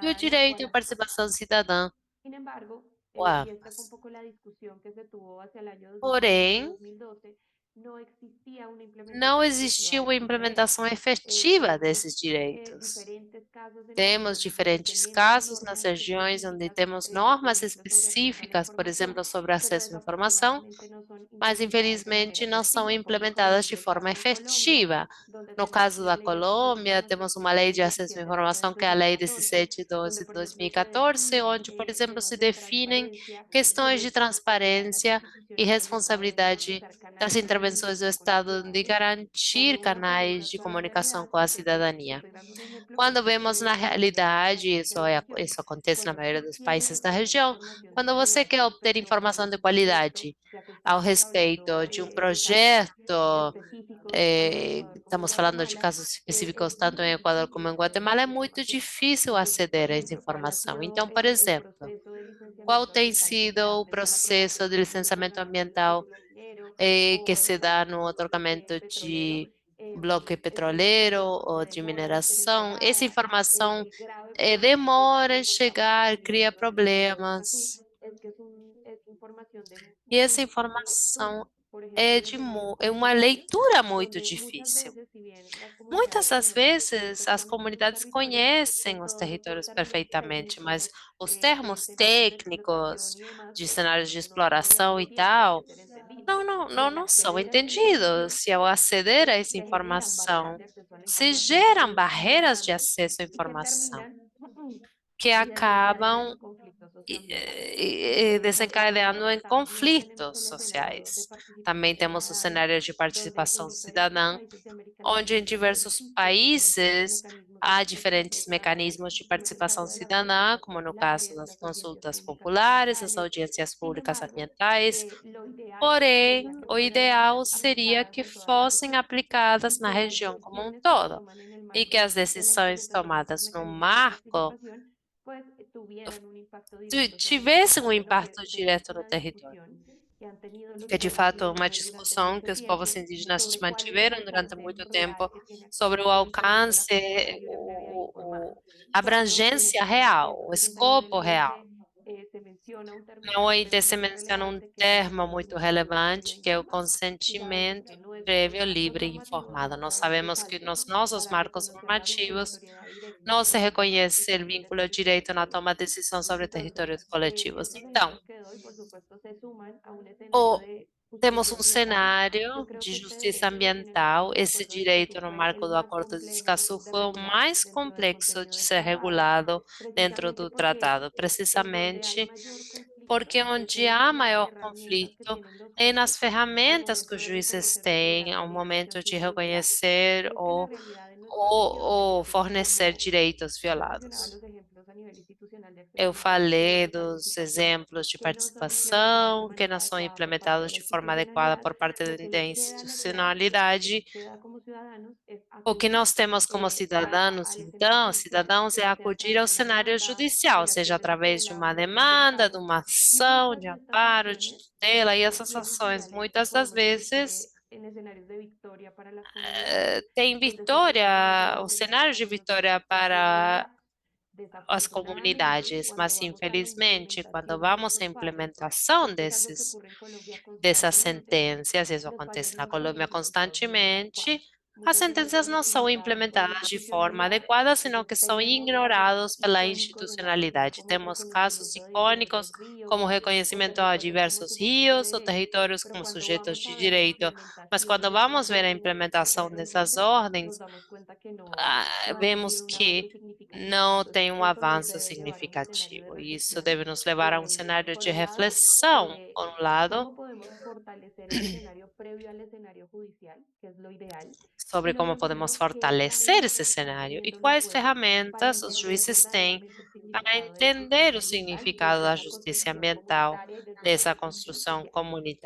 e o direito à participação cidadã, Sin embargo, ou y esta fue un ambas. poco la discusión que se tuvo hacia el año 2011, Porém, 2012, no existía una não implementación efectiva existiu de a estos derechos. implementação efetiva Tenemos desses direitos. diferentes casos en las Temos regiones donde diferentes tenemos casos nas normas regiões onde específicas, temos por normas ejemplo, sobre acceso a la específicas, por información, exemplo, sobre pero acesso à informação, desafortunadamente no son mas implementadas de manera infelizmente não são efectiva, como por implementadas de ejemplo el forma caso de Colombia, efetiva. donde No tenemos caso una da ley de acceso a la Colômbia, información temos que uma fue lei del de acesso à 17 de enero informação, del que é a Lei 2014, 1712 donde, de por ejemplo, se 2014, define onde, por exemplo, se temas de definem transparencia, questões de derecho a las transparência e instituciones del Estado de responsabilidade garantizar das canales intervenções do públicos con Estado de ciudadanos. garantir Cuando uno canais consulta de toda la comunicação realidad, com a te cidadania. estoy dando un ejemplo que es Quando que se vemos na debe garantizar la realidade, igualdad de información. isso acontece na Cuando maioria tú dos quieres países da obtener região, información de quando você calidad quer obter respecto a informação un de proyecto, qualidade ya que ao estamos hablando respeito de um de casos projeto, específicos, tanto en Ecuador como en estamos falando de Guatemala, casos específicos es tanto muy em Equador como difícil em acceder a Guatemala, é esta muito información. difícil Entonces, por aceder a essa ejemplo, para informação. todo Então, por el exemplo, proceso de qual licenciamiento tem ambiental sido desde o antes de la processo aprobación de del Plan licenciamento Nacional de ambiental Desarrollo Minero que o se del dá no bloque otorgamento petrolero, de bloque esta petroleiro información se ou de demora en ser mineração? Essa entregada. informação El grave problema demora que em encontramos chegar, también cria dentro de Escazú problemas. es que es información de E essa múltiple lectura. informação Por ejemplo, é en escenarios é uma territoriales, leitura muito donde muchas difícil. veces, si bien las Muitas comunidades das conocen vezes as perfectamente sus comunidades territorios, conhecem os todos territórios los términos perfeitamente, mas técnicos os de termos escenarios de técnicos explotación y demás, de pues de cenários de pronto no exploração e realmente tienen que tal, ser entendidos. Y al não são acceder a esta entendidos. información, Se ao aceder a essa se generan barreras informação, de acceso a la se información que geram son barreiras de importantes acesso à y que informação terminan que desencadenando acabam conflictos socioambientales. desencadeando em También tenemos conflitos el escenario de sociais. Também participación temos o ciudadana, cenário de donde participação en diferentes cidadã, países de América onde em Latina también diversos existen países há diferentes diferentes mecanismos de como es el participação caso de las cidadã, consultas como no caso populares, das las audiencias consultas públicas populares, as ambientales. audiências Sin públicas embargo, ambientais. lo ideal Porém, sería que o fueran ideal seria aplicadas que en toda la fossem región aplicadas y na que las região como um decisiones que se todo, toman en el e que marco as de la decisões implementación de estos tomadas no mecanismos de marco participación pues tuvieran un impacto directo sobre el tivessem um territorio. Lo que impacto vemos direto no una território. discusión que han tenido los Que de pueblos fato uma indígenas durante discussão mucho que os povos tiempo indígenas sobre cuál es el mantiveram durante alcance muito real tempo que tiene sobre o actualmente el derecho a alcance, la libre vida informada. a Cuando en el abrangência artículo real, o 169 de escopo la real. OIT se menciona un Na término OIT se supremamente menciona um relevante que es el termo muito consentimiento previo e relevante, que é o informado. Y sabemos consentimento que nuestros prévio, marcos livre e normativos informado. no Nós trabajan de sabemos que balde nos nossos para marcos reconocer la normativos vinculatoriedad directa não se entre las reconhece o instituciones del vínculo territorio direito na colectivo. toma de decisão sobre Entonces, territórios coletivos. estos Então, ejemplos que doy, por supuesto, se suman a un escenario o de temos justicia um ambiental. Yo cenário creo de que este justiça derecho, sin embargo, ambiental. el Esse Acuerdo de Escazú direito, no fue marco el do más Acordo de complejo Escazú, de foi o regular mais dentro del complexo contenido de del ser tratado, regulado dentro precisamente do porque tratado, en donde hay precisamente mayor conflicto porque es onde en há las maior herramientas que conflito tienen los é jueces nas al ferramentas que momento os de juízes reconocer la têm ao vulnerabilidad momento de socioambiental. reconhecer Y es que la ou, realidad en nuestra ou, región ou es fornecer como direitos yo mencionaba violados. los ejemplos a nivel institucional de acceso Eu a la información y falei de dos participación exemplos de que no son implementados de participação que não manera são adecuada por parte de implementados la de forma adequada institucionalidad. por parte Lo que da le queda lograr, lo que nos institucionalidade. queda como ciudadanos es O que acudir nós temos como cidadãos, al escenario então, judicial, cidadãos, é ya sea a acudir través ao de una cenário demanda, de judicial, la seja propia através de tutela uma o mediante el demanda, de pago. uma Y ação de muchas de estas amparo, de acciones tutela, e essas ações, judiciales muitas das podemos decir vezes, que en escenarios de victoria para las comunidades, tem donde se busca vitória, o mantener cenário la de vitória constitucionalidad. para as Desafortunadamente, comunidades, cuando mas vamos a la infelizmente, quando implementación de vamos à estos fallos, implementação que es algo que ocurre en Colombia dessas constantemente, sentenças, isso los fallos acontece na no son Colômbia ejecutados de manera constantemente, adecuada. as muchas veces sentencias son não são utilizadas por la implementadas de forma institucionalidad. adequada, senão que Entonces são tenemos casos ignorados pela icónicos en Argentina institucionalidade. como el Temos casos reconocimiento de diferentes icônicos, como o ríos o reconhecimento a territorios como diversos sujetos de rios ou derecho, territórios pero como cuando sujeitos vamos de a ver la direito, mas implementación quando de estas vamos ver a órdenes o implementação dessas reconocimientos, nos ordens, damos cuenta que no han vemos tenido un avance que significativo. não Entonces, tem um esto nos avanço debe llevar a un escenario de significativo. E isso reflexión. deve nos levar a um cenário Por de un lado, reflexão, por um lado, cómo podemos fortalecer el escenario previo al escenario judicial, que es lo ideal, y sobre lo como podemos segundo, qué fortalecer esse herramientas están cenário e teniendo los quais jueces para ferramentas os entender juízes têm verdaderamente el para significado de entender justicia o ambiental significado desde da esa justiça construcción ambiental comunitaria y desde esa dessa construcción construção social.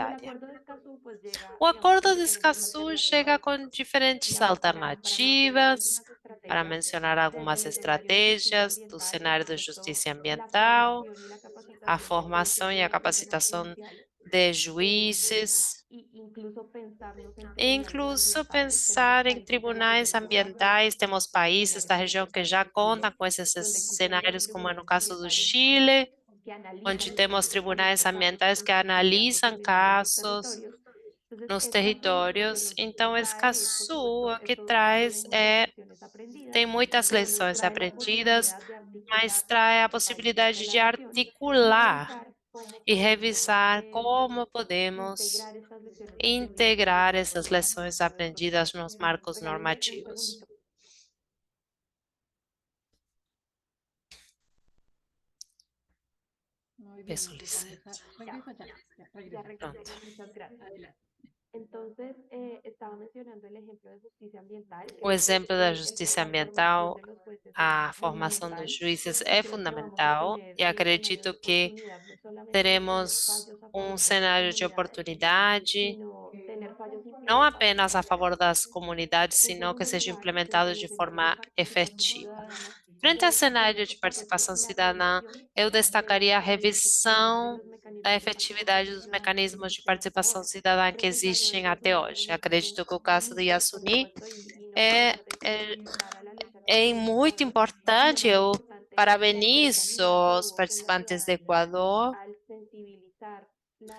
Y el comunitária. acuerdo de Escazú pues llega, O digamos, con acordo de diferentes Escazú chega alternativas, com diferentes digamos, para mencionar alternativas, algunas para estrategias mencionar desde algumas el escenario de justicia estratégias do ambiental, por cenário da supuesto, justiça la ambiental, formación y la a capacitación de jueces formação de e a las regiones capacitação judiciales, de juízes, y incluso pensarnos en e tribunales incluso ambientales. Tenemos pensar em países de la región tribunais que ya cuentan ambientais. con Temos estos países escenarios da região que ambientales, já como contam Chile, com esses donde existen dos cenários, como é no tribunales caso do ambientales Chile, que analizan onde los temos delitos tribunais ambientales ambientais en que sus unidades analisam disciplinarias en los casos territorios. Entonces, nos esta formación territórios. nos Então, trae, es, por Escazú supuesto, o que esto tiene traz muchas é lecciones aprendidas, tem muitas pero nos lições trae la aprendidas, posibilidad de mas articular los traz a países de possibilidade la de región y articular revisar cómo e podemos revisar como podemos integrar estas lecciones aprendidas en integrar nuestro essas lições ordenamiento de aprendidas protección. nos marcos Regáleme un normativos. segundito. Muy bien, Peço entonces licença. regresa ya, Ya regresa. regresé, Pronto. muchas gracias. Adelante. Entonces, estaba mencionando el ejemplo de justicia ambiental. O exemplo da El justiça la formación ambiental, de los jueces es a formação dos fundamental juízes y é creo que vamos a fundamental tener e el escenario de acredito que oportunidad no solamente de tener teremos fallos a um favor de las cenário de comunidades, oportunidade, sino tener fallos não implementados apenas para a la favor das realidad. comunidades, En sino que segundo sejam lugar, frente implementados al de escenario de forma participación efetiva. ciudadana, Frente ao quiero cenário destacar, de por supuesto, participação la cidadã, revisión eu de la destacaria a efectividad de revisão los da mecanismos de efetividade participación dos ciudadana que mecanismos de existen hasta participação ahora. cidadã que Creo que el caso de existem até Yasuní, por hoje. ejemplo, es Acredito que o un caso de ejemplo, por Yasuni supuesto, y no puedo é, dejar de é, felicitar a la lucha que é hicieron los muito jueces. Es importante. muy Eu importante la parabenizo cercanía que os hubo con la participantes do ciudadanía Equador, al sensibilizar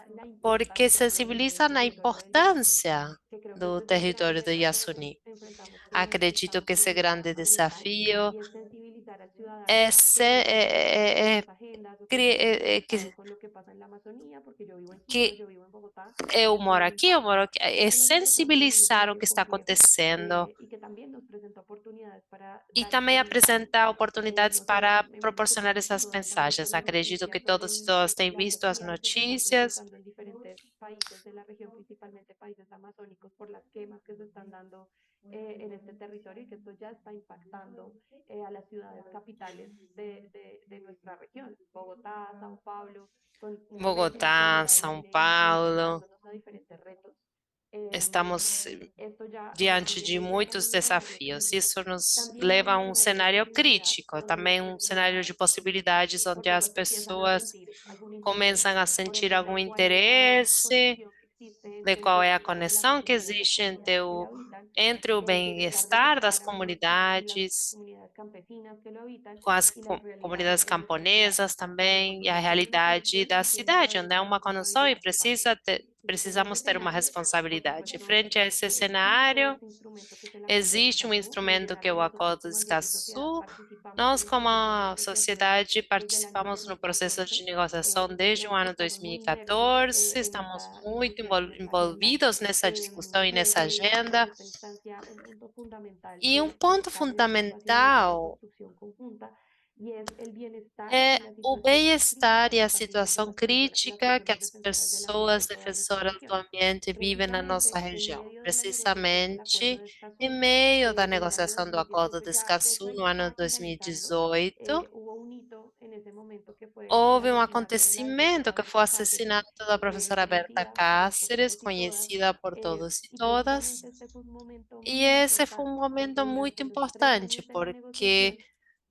la porque importancia del sensibilizam na territorio del Yasuní, importância que creo que do este es el gran território do reto que nos Yasuni. enfrentamos quienes Acredito estamos que en la esse lucha grande ambiental, desafio y es sensibilizar al ciudadano é, a se- que no estamos solos en é- é- estas agendas o que no cri- estamos é- é conectados que con lo que pasa en la Amazonía, porque yo vivo en Quito, que yo vivo en Bogotá, y eu esto moro nos aqui, impacta, é y que nosotros estamos en un sensibilizar o que escenario está complejo, acontecendo y que también nos presenta oportunidades para e dar também estos mensajes. apresentar oportunidades No sé, para me imagino que proporcionar todos y essas todas han visto mensagens. las Acredito que noticias todos e sobre todas têm las visto as sequías que se están notícias, presentando en diferentes países de la región, principalmente países amazónicos, por las quemas que se están dando en este territorio, y que esto ya está impactando a las ciudades capitales de nuestra región, Bogotá, Sao Paulo, con una Bogotá, responsabilidad São enorme y Paulo. enfrentándonos a diferentes retos. Estamos Esto ya diante de evidentemente como muitos un escenario desafios. previo. Isso nos También hay leva un a um escenario de cenário posibilidad crítico, donde las também um cenário personas, de possibilidades por onde as supuesto, empiezan a pessoas sentir algún interés começam a por sentir algum entender cuál es la interesse conexión que existe de qual é a entre la conexão que Amazonía y las existe comunidades que la habitan, entre o el bem-estar das bienestar ambiental de las comunidades, comunidades campesinas que lo habitan com as y las realidades comunidades de nuestras ciudades. camponesas também, e a Porque tiene una realidade conexión da y tiene que cidade, haber onde é una uma conexão e responsabilidad por parte de todos. Entonces, en este precisamos ter uma escenario, por responsabilidade. supuesto, Frente a esse existe cenário, este instrumento que es el Acuerdo de existe um Escazú, y desde instrumento la que é que o nosotros Acordo de como Ambiente y Sociedad Escazú. participamos Nós, en el como proceso de a negociación sociedade, desde el año participamos no processo de 2014. negociação desde o ano Estamos muy inmersos 2014, en estamos esta muito discusión, en esta agenda, envolvidos nessa discussão e y nessa en agenda. esta instancia un punto fundamental E um que ponto está revisando hacia un lugar de fundamental construcción conjunta, y es el bienestar é y la o situación bem-estar crítica e que a están viviendo situação las crítica que personas as defensoras del ambiente pessoas en toda nuestra defensoras do región. ambiente vivem na nossa Precisamente en região, medio de la negociación del Acuerdo precisamente de em Escazú meio da del año negociação do Acordo 2018, de ya de hecho Escazú ahí no ano está finalizando. 2018. Hubo un hito en ese momento que fue el Houve um asesinato de la acontecimento diputada que foi o Berta Cáceres, assassinato da professora Berta conocida por Cáceres, todos y todas, conhecida por todos e y todas. precisamente este fue un momento E muy esse foi um importante, porque momento muito durante los tres importante, años de la porque negociación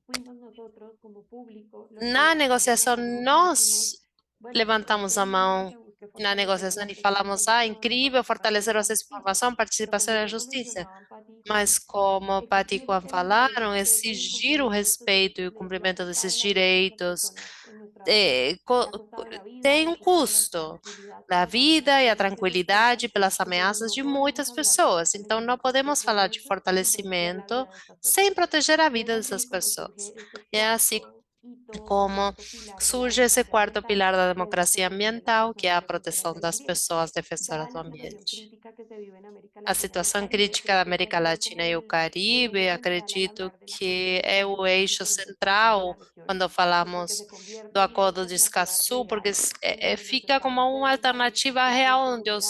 fuimos nosotros como público los que na levantamos la negociação mano y dijimos, nós bueno, es levantamos a tremendo que mão se busque na fortalecer negociação el e acceso a la falamos: ah, información, la incrível participación fortalecer y o la acesso à justicia. informação, Pero participação como e a bien lo justiça. mencionaban Patti y Mas Juan, como Paty e existir Juan el interés falaram, de que exigir o el cumplimiento de estos respeito e o derechos les ha cumprimento costado desses la vida a muchas direitos personas tem um custo da vida e a tranquilidade pelas ameaças de muitas pessoas. Então, não podemos falar de fortalecimento sem proteger a vida dessas pessoas. É assim como surge esse quarto pilar da democracia ambiental, que é a proteção das pessoas defensoras do ambiente. A situação crítica da América Latina e o Caribe, acredito que é o eixo central quando falamos do Acordo de Escazú, porque fica como uma alternativa real onde os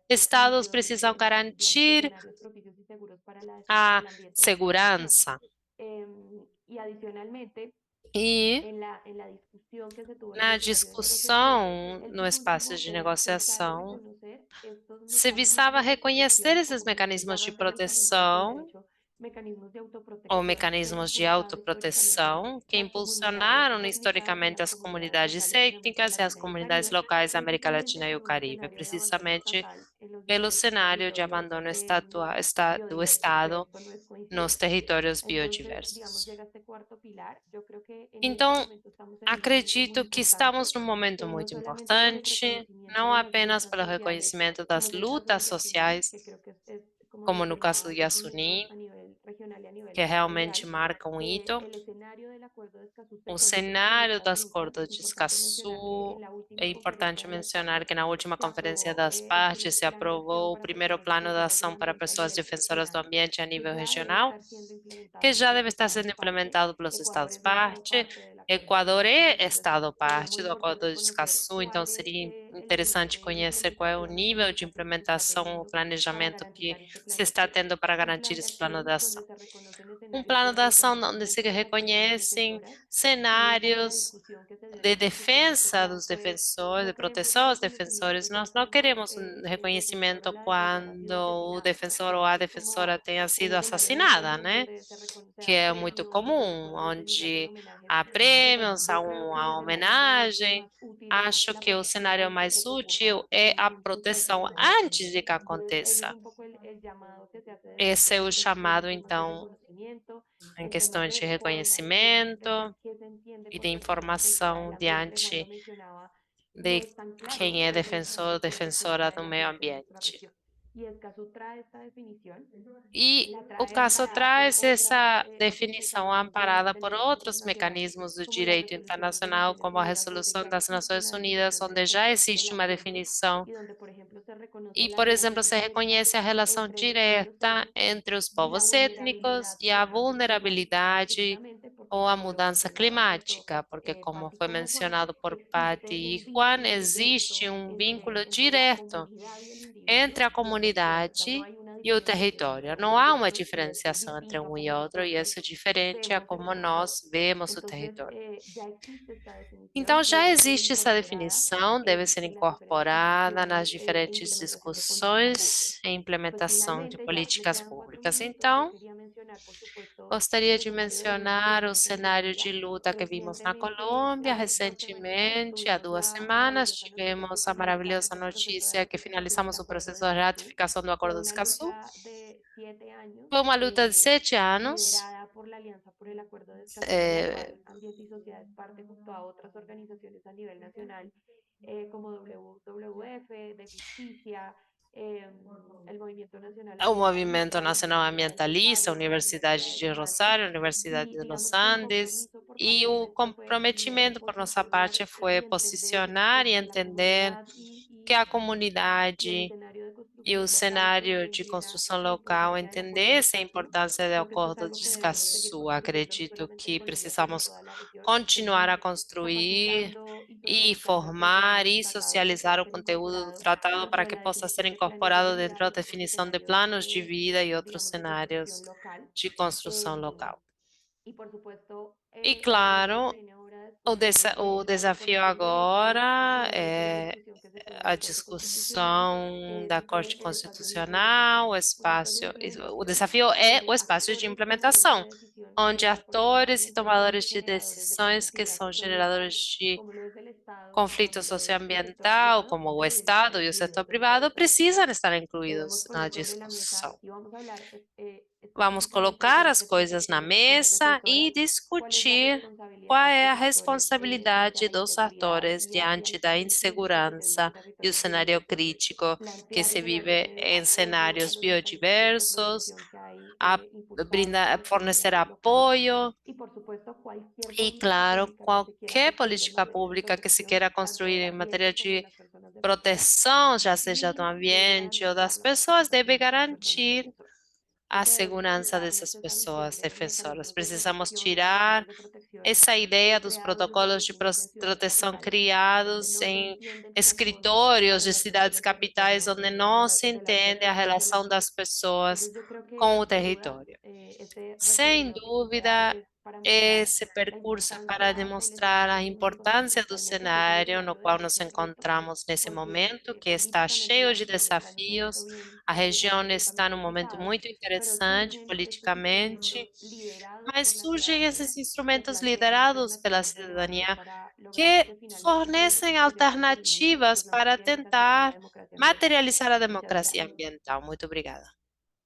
estados precisam garantir a segurança. E na discussão, no espaço de negociação, se visava reconhecer esses mecanismos de proteção ou mecanismos de autoproteção que impulsionaram historicamente as comunidades étnicas e as comunidades locais da América Latina e o Caribe, precisamente pelo cenário de abandono do Estado nos territórios biodiversos. Então, acredito que estamos num momento muito importante, não apenas pelo reconhecimento das lutas sociais, como no caso do Yasuní, que realmente marca um hito. O cenário das Acordo de Escazú, é importante mencionar que na última Conferência das Partes se aprovou o primeiro plano de ação para pessoas defensoras do ambiente a nível regional, que já deve estar sendo implementado pelos Estados-parte. Equador é Estado-parte do Acordo de Escazú, então seria interessante conhecer qual é o nível de implementação, o planejamento que se está tendo para garantir esse plano de ação. Um plano de ação onde se reconhecem cenários de defesa dos defensores, de proteção aos defensores. Nós não queremos um reconhecimento quando o defensor ou a defensora tenha sido assassinada, né? Que é muito comum, onde há prêmios, há uma homenagem. Acho que o cenário mais útil é a proteção antes de que aconteça. Esse é o chamado, então, em questões de reconhecimento e de informação diante de quem é defensor ou defensora do meio ambiente. E o caso traz essa definição amparada por outros mecanismos do direito internacional, como a Resolução das Nações Unidas, onde já existe uma definição e, por exemplo, se reconhece a relação direta entre os povos étnicos e a vulnerabilidade ou a mudança climática, porque, como foi mencionado por Patty e Juan, existe um vínculo direto entre a comunidade e o território. Não há uma diferenciação entre um e outro, e isso é diferente a como nós vemos o território. Então, já existe essa definição, deve ser incorporada nas diferentes discussões e implementação de políticas públicas. Então, gostaria de mencionar o cenário de luta que vimos na Colômbia recentemente, há 2 semanas, tivemos a maravilhosa notícia que finalizamos o processo de ratificação do Acordo de Escazú. Foi uma luta de 7 anos, o Movimento Nacional Ambientalista, a Universidade de Rosário, a Universidade de Los Andes, e o comprometimento por nossa parte foi posicionar e entender que a comunidade e o cenário de construção local entendessem a importância do Acordo de Escazú. Acredito que precisamos continuar a construir e formar e socializar o conteúdo do tratado para que possa ser incorporado dentro da definição de planos de vida e outros cenários de construção local. E, claro, o desafio agora é a discussão da Corte Constitucional, o desafio é o espaço de implementação, onde atores e tomadores de decisões que são geradores de conflito socioambiental, como o Estado e o setor privado, precisam estar incluídos na discussão. Vamos colocar as coisas na mesa e discutir qual é a responsabilidade dos atores diante da insegurança e o cenário crítico que se vive em cenários biodiversos, a fornecer apoio y por supuesto cualquier e, política claro, pública que se quiera qualquer construir en política materia de pública que se protección queira tanto construir del em matéria ambiente como de de las personas defensoras proteção, já seja do y ambiente deberán ou das dar la pessoas, deve participación de las personas garantir defensoras. a Entonces debemos segurança quitarnos dessas esa visión pessoas de defensoras. mecanismos de Precisamos protección o tirar protocolos de protección essa ideia dos creados en protocolos de oficinas en ciudades proteção capitales, donde criados no se em entiende el fondo de la escritórios de relación con cidades el capitais, territorio onde não se de las entende a personas y el relação das ambiente. pessoas Entonces yo creo que com o sin duda território. este Sem recorrido que se puede dar dúvida, es para mostrar esse la percurso é para importancia del demonstrar escenario a político en el que importância do actualmente se sigue cenário no mirando qual desde nos este punto, encontramos nesse porque momento, que está políticamente la cheio de región está en un momento desafios. bien, A região está políticamente num momento delicado, muito pero interessante surgen estos politicamente, instrumentos liderados mas por la surgem esses ciudadanía que instrumentos plantean liderados pela alternativas relevantes cidadania para lograr que ese finalmente fornecem proyecto inteligente que alternativas es la para materialización de la tentar democracia ambiental. materializar a Muchas democracia gracias. ambiental. Muito obrigada.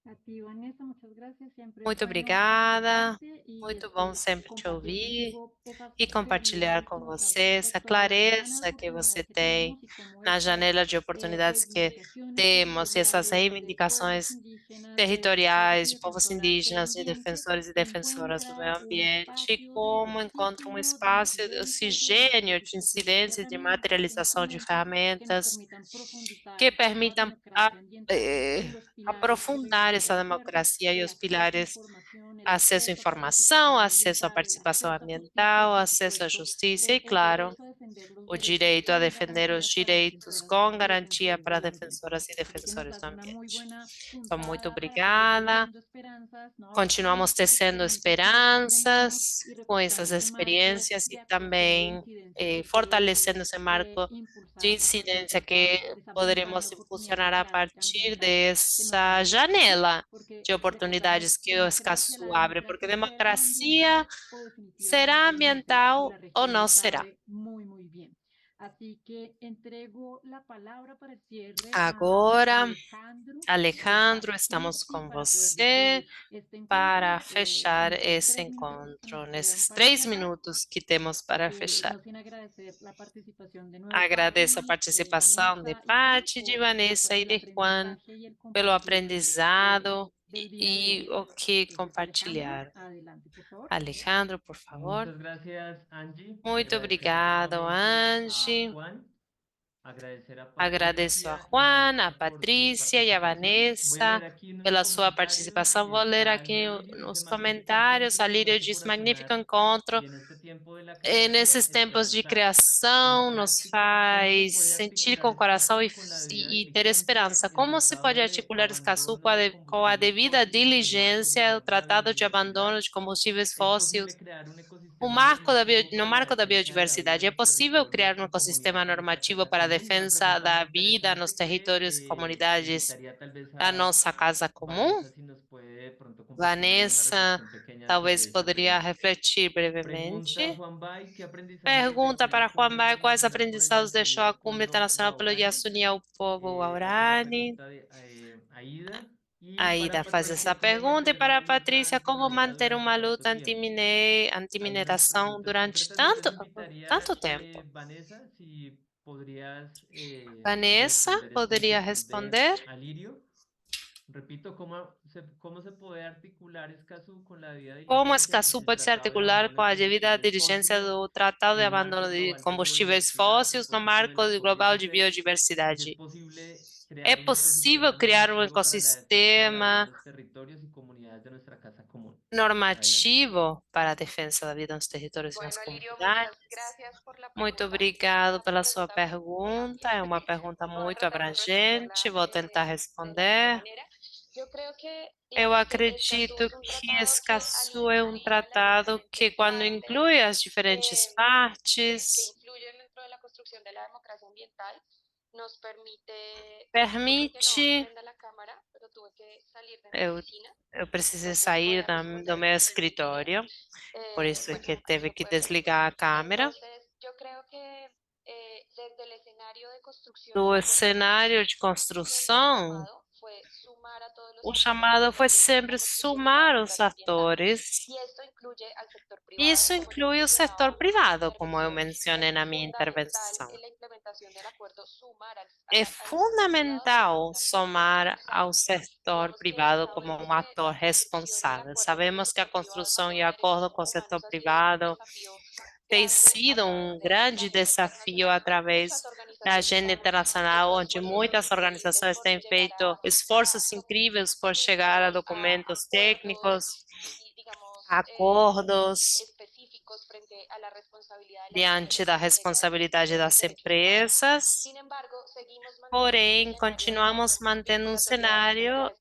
A ti, Vanessa, muchas gracias. Siempre es Muito bueno obrigada. escucharte y Muito bom sempre te compartir ouvir contigo esas e compartilhar posibilidades com que nos das você essa respecto a las grandes clareza que você oportunidades que tem tenemos y cómo na estas janela de oportunidades que reivindicaciones temos e essas territoriales de pueblos reivindicações indígenas, de defensores territoriais y de povos defensoras del indígenas, de ambiente defensores e defensoras do encuentran meio un ambiente, e espacio de como encontra um oxígeno, de espaço de incidencia y de oxigênio, de materialización de incidência, de herramientas, de materialização de instrumentos que nos ferramentas permitan profundizar que esa permitam democracia ambiental en los pilares que aprofundar son, essa recuerda, democracia e el os acceso a pilares información, el acesso à acceso a informação, participación acesso à ambiental, el participação acceso a justicia y, ambiental, por acesso à supuesto, justiça e, el claro, derecho a defender los o derechos direito a con defender os garantías para direitos defensoras com y garantia defensores para del ambiente. defensoras e Así que nos defensores das do una muy ambiente. buena Então, muito puntada para seguir obrigada. tejiendo esperanzas, ¿no? Continuamos tecendo Experiencias que nos aprendemos esperanças y com reforzar essas ese marco experiências e de actuación de também incidencia que podemos fortalecendo esse marco de impulsar a partir incidência de que esa ventana de poderemos oportunidad impulsionar a democrática partir ambiental que nos dessa abre el Escazú, janela porque de recordamos, oportunidades que o democracia, Escazú la abre, porque democracia será democracia ambiental o será definitivamente no será, y ambiental la ou región não lo será. sabe muy, muy bien. Así que entrego la palabra para el cierre a Agora, Alejandro de Alejandro, estamos Patricia com para poder você despedir este para encuentro fechar en los esse 3 minutitos que nos encontro, quedan nesses para 3 cerrar. minutos que temos para fechar. No sin agradecer la participación de nuevo Agradeço a Patti, de participação de Vanessa y Juan Paty, de por Vanessa e el de Juan aprendizaje y el pelo compartir aprendizado del día de e hoy. o que Entonces, Alejandro, compartilharam. adelante, por favor. Alejandro, por favor. Muchas gracias, Angie. Muito Agradecer obrigado, nuevamente a Angie. Juan, agradecer a Agradeço a Patricia y a Juan, a Vanessa por su Patrícia e a participación. Voy a Vanessa leer aquí unos pela sua comentarios participação. y Vou ler está aqui Lía Lirio, dice nos magnífico encuentro, comentários. A Lírio gracias diz: por magnífico apoyar encontro. y en este tiempo de la Nesses creación tempos de esperanzar. En criação, la nos práctica, ¿cómo se faz puede sentir articular com o coração Escazú con la debida e ter diligencia esperança. el Como se pode tratado de articular Escazú abandono de com a combustibles devida fósiles, el marco diligência o global de la Tratado de Abandono biodiversidad? de Combustíveis ¿Es posible Fósseis? crear un O ecosistema marco normativo no para la marco da defensa de la vida biodiversidade, en é los possível criar territorios um y ecossistema comunidades de nuestra normativo casa para a común? Me defesa pregunta muy da vida nos interesante territórios e que comunidades necesitaría tal vez da a nossa casa comum? Vanessa si nos puede de pronto compartir alguna Vanessa reflexión pequeña talvez sobre esa poderia pregunta. refletir Pregunta brevemente. Juan Bay, ¿qué aprendizajes Pergunta dejó para la Juan Cumbre Baia quais Internacional por el aprendizados deixou a Defensor Cumbre Pueblo Internacional pelo dia Guaurani? se unir ao povo Esa fue la Guarani. pregunta de Aida. Y Aida para faz essa Patricia, ¿cómo pergunta, e mantener para una a Patrícia, lucha como minera manter durante uma tanto luta tiempo? Hay unas antimineração preguntas durante concretas, entonces tanto invitaría, tempo? Vanessa, si podrías Vanessa, responder esta poderia inquietud de responder? Alirio. Repito, cómo se puede articular Escazú con la debida Como diligencia Escazú el pode se Tratado de articular Abandono com de a devida Combustibles diligência Fósiles, do Tratado de el Abandono marco de global de combustíveis biodiversidad, a fósseis no propósito de marco la global de COP16? ¿Es biodiversidade? posible É crear un possível ecosistema criar um normativo para la defensa de la vida en ecossistema los territorios y comunidades de nuestra casa común? Adelante. normativo para a defesa da vida nos territórios e nas comunidades? Muito obrigado pela sua pergunta. É uma pergunta muito abrangente. Vou tentar responder. Eu acredito que Escazú é um tratado que, quando inclui as diferentes partes, permite. Eu precisei sair do meu escritório, por isso é que teve que desligar a câmera. Do cenário de construção, o chamado foi sempre somar os atores. Isso inclui o setor privado, como eu mencionei na minha intervenção. É fundamental somar ao setor privado como um ator responsável. Sabemos que a construção e acordo com o setor privado tem sido um grande desafio através da agenda internacional, onde muitas organizações têm feito esforços incríveis por chegar a documentos técnicos, acordos diante da responsabilidade das empresas. Porém, continuamos mantendo um cenário.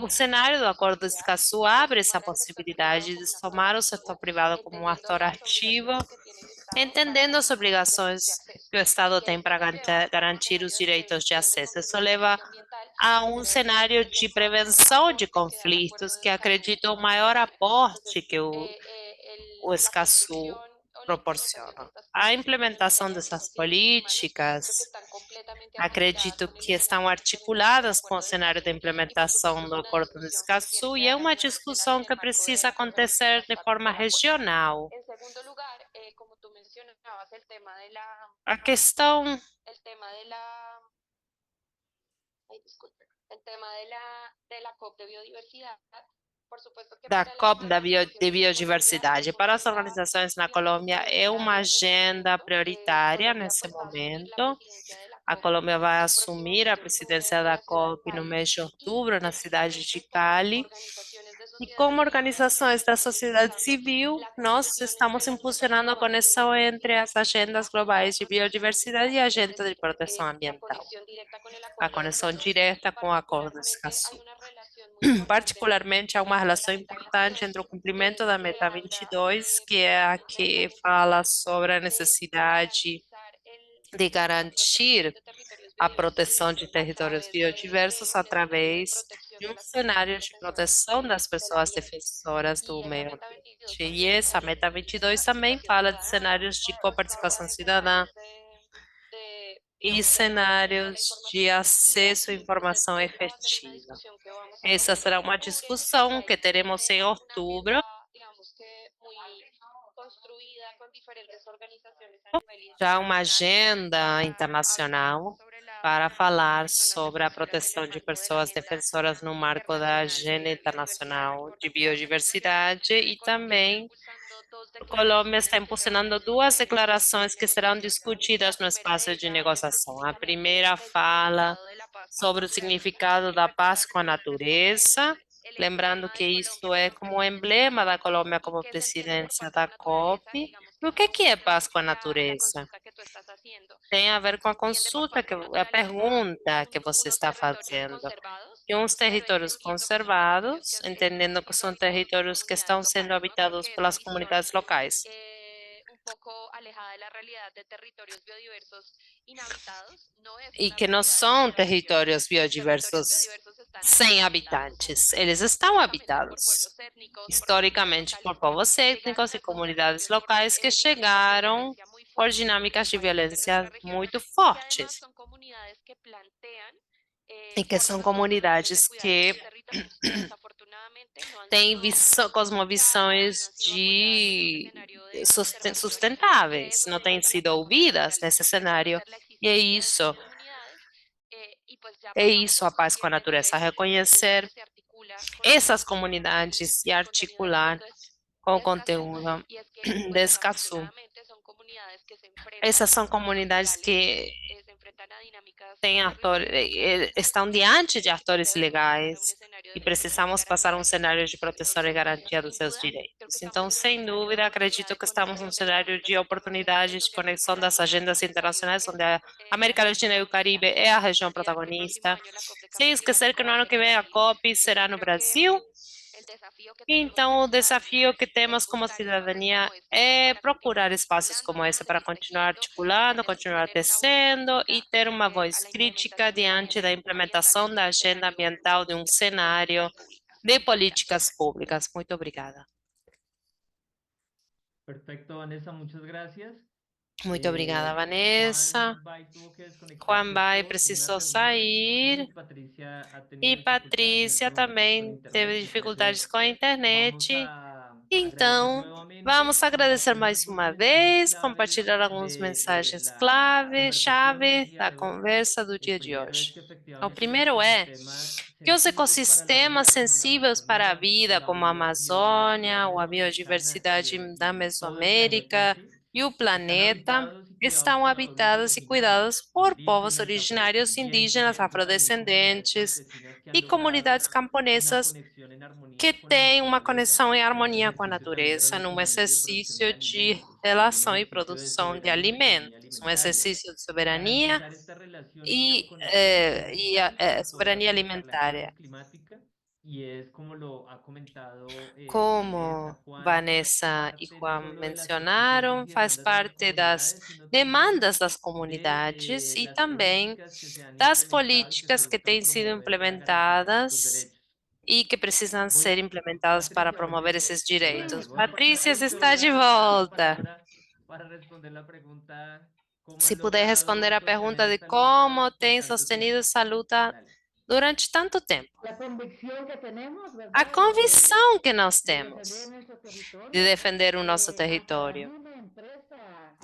O cenário do Acordo de Escazú abre essa possibilidade de somar o setor privado como um ator ativo, entendendo as obrigações que o Estado tem para garantir os direitos de acesso. Isso leva a um cenário de prevenção de conflitos, que acredito o maior aporte que o Escazú proporciona. A implementação dessas políticas, acredito que estão articuladas com o cenário de implementação do Acordo de Escazú e é uma discussão que precisa acontecer de forma regional. A questão da COP de biodiversidade para as organizações na Colômbia é uma agenda prioritária nesse momento. A Colômbia vai assumir a presidência da COP no mês de outubro, na cidade de Cali. E como organizações da sociedade civil, nós estamos impulsionando a conexão entre as agendas globais de biodiversidade e a agenda de proteção ambiental. A conexão direta com o Acordo de Escazú. Particularmente, há uma relação importante entre o cumprimento da Meta 22, que é a que fala sobre a necessidade de garantir a proteção de territórios biodiversos através de um cenário de proteção das pessoas defensoras do meio ambiente. E essa Meta 22 também fala de cenários de coparticipação cidadã e cenários de acesso à informação efetiva. Essa será uma discussão que teremos em outubro. Já uma agenda internacional para falar sobre a proteção de pessoas defensoras no marco da Agenda Internacional de Biodiversidade e também a Colômbia está impulsionando duas declarações que serão discutidas no espaço de negociação. A primeira fala sobre o significado da paz com a natureza, lembrando que isso é como emblema da Colômbia como presidência da COP. E o que é paz com a natureza? Tem a ver com a consulta, a pergunta que você está fazendo. E uns territórios conservados, entendendo que são territórios que estão sendo habitados pelas comunidades locais. E que não são territórios biodiversos sem habitantes, eles estão habitados historicamente por povos étnicos e comunidades locais que chegaram por dinâmicas de violência muito fortes. E que são comunidades que têm cosmovisões sustentáveis, não têm sido ouvidas nesse cenário. E é isso a paz com a natureza, reconhecer essas comunidades e articular com o conteúdo de Escazú. Essas são comunidades que estão diante de atores legais e precisamos passar um cenário de proteção e garantia dos seus direitos. Então, sem dúvida, acredito que estamos num cenário de oportunidades de conexão das agendas internacionais, onde a América Latina e o Caribe é a região protagonista, sem esquecer que no ano que vem a COP será no Brasil. Então, o desafio que temos como cidadania é procurar espaços como esse para continuar articulando, continuar tecendo e ter uma voz crítica diante da implementação da agenda ambiental de um cenário de políticas públicas. Muito obrigada. Perfecto, Vanessa, muchas gracias. Muito obrigada, Vanessa. Juan Bay tuvo que desconectarse Juan por Bay una precisou reunión y sair Patricia ha tenido e dificultades en este Patrícia momento con também teve internet, entonces dificuldades com a vamos internet. a agradecer Então, vamos nuevamente, agradecer compartir mais algunos uma mensajes vez, clave compartilhar algumas de mensagens la clave, conversación del chave día da de hoy. conversa do El dia de primero es hoje. que O efectivamente los primeiro é ecosistemas que os sensibles para la ecossistemas vida, como la sensíveis para a Amazonía o vida, la como a biodiversidad Amazônia, ou a mesoamericana biodiversidade da y todo el planeta en Mesoamérica sí, e o están planeta, habitados y cuidados estão por pueblos habitadas e originarios, cuidadas por povos indígenas, originários, afrodescendientes indígenas, y así también comunidades afrodescendentes campesinas que han e comunidades logrado una camponesas conexión en que armonía con la têm uma naturaleza conexão em en un harmonia com a ejercicio también de natureza, num reconocimiento y de producción de exercício de alimentos y un relação e ejercicio de produção de soberanía alimentos, um alimentaria. exercício de soberania Garantizar esta relación e, interconectada es vital para poder soberania afrontar la alimentária. crisis climática y es como lo ha comentado Vanessa, Como Juan, Vanessa e parte no Juan solo de las exigencias mencionaram, y faz demandas de las parte das comunidades, sino también demandas das de comunidades e las também políticas que se han das implementado y que se políticas que buscan têm sido promover para garantizar estos implementadas derechos. e que precisam Voy ser a, implementadas para Patricia, promover volviste. esses Hola, direitos. llegó Patrícia, você Te voy está a de dar la volta. palabra para responder la pregunta, ¿cómo Se han puder responder logrado a sostener pergunta de esta lucha como por tem tanto tiempo? sostenido essa luta Dale. durante tanto tempo. La convicción que tenemos, A ¿verdad? convicção que nós De defender temos nuestro de territorio. defender o nosso Hasta la território. misma empresa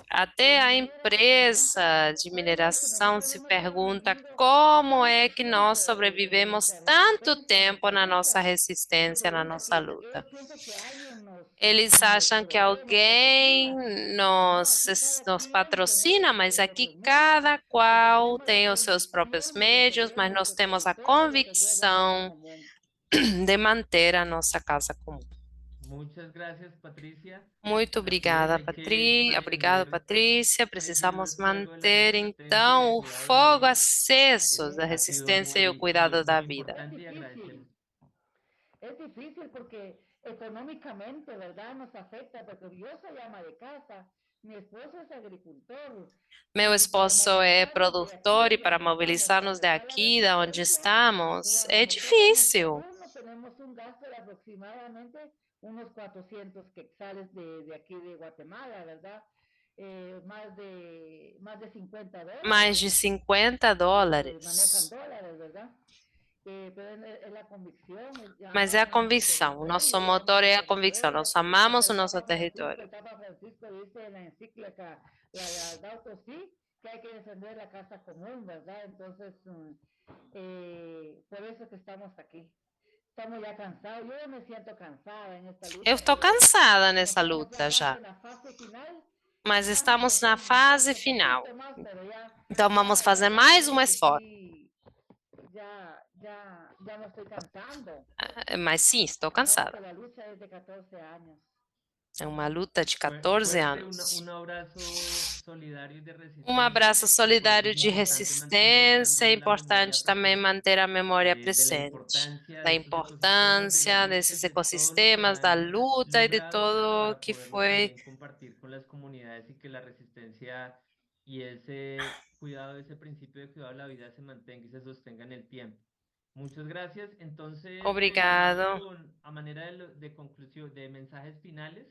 Até a minera se pregunta empresa de cómo es que mineração nosotros se hemos pergunta sobrevivido como é tanto que nós tiempo en sobrevivemos nuestra tanto resistencia tempo na nossa absoluta. Se resistência, na pregunta nossa que luta. ellos piensan que alguien Eles nos acham que provee, nos alguém perpetua. No, nos, aquí cada nos quien tenemos patrocina, mas nuestros aqui propios medios, cada porque qual tenemos la tem os seus próprios convicción de médios, defender mas nós nuestro temos a territorio y defender la casa convicção común. de manter a nossa casa comum. Muchas gracias, Patricia. Muito Así es, obrigada, hay que Obrigada, mantener Patrícia. prendido Precisamos el fuego de la manter, resistencia y então, del o cuidado de la fogo vida. aceso da Ha sido resistência e o cuidado da muy vida. importante y agradecemos. Es difícil porque económicamente, ¿verdad? Nos afecta, porque yo soy ama de casa, mi esposo es agricultor, Meu y para esposo é movilizarnos de aquí produtor e de para donde estamos para mobilizar-nos llegar a la daqui, da onde resistencia, estamos, é nosotros por difícil. uno tenemos un gasto de aproximadamente unos 400 quetzales de aquí de Guatemala, ¿verdad? Más de Mais $50, de $50. pues manejan dólares, ¿verdad? Pero es la convicción, Mas é a amamos nuestro convicção. O territorio y nosso amamos motor el é a convicção. territorio. Nós amamos Hasta o nosso território. El Papa Francisco dice en la encíclica la Laudato Si que hay que defender la casa común, ¿verdad? Entonces, por eso que estamos aquí. Estamos ya cansados. Yo me siento cansada en esta lucha. Eu estou cansada nessa Estamos luta ya casi já, en la fase final. mas Faltamos estamos na un fase final. poquito más, pero Então vamos fazer ya mais um siento que esforço. sí, ya me estoy cansando. Mas sim, estou cansada. Porque la lucha es de 14 años. É uma luta de 14 Fuerte, anos. un abrazo solidario y de Um resistencia. abraço Por eso solidário es de importante mantener resistência. É también la memoria importante também presente manter a memória de la presente importancia da de estos ecosistemas, de la importância lucha y desses de todo lo que ecossistemas, da han luta e de logrado todo para que poderlo foi también compartir con las comunidades y que la resistencia y ese cuidado, ese principio de cuidado de la vida se mantenga y se sostenga en el tiempo. Muchas gracias. Entonces, continuando obrigado. con, a manera de conclusión, de mensajes finales,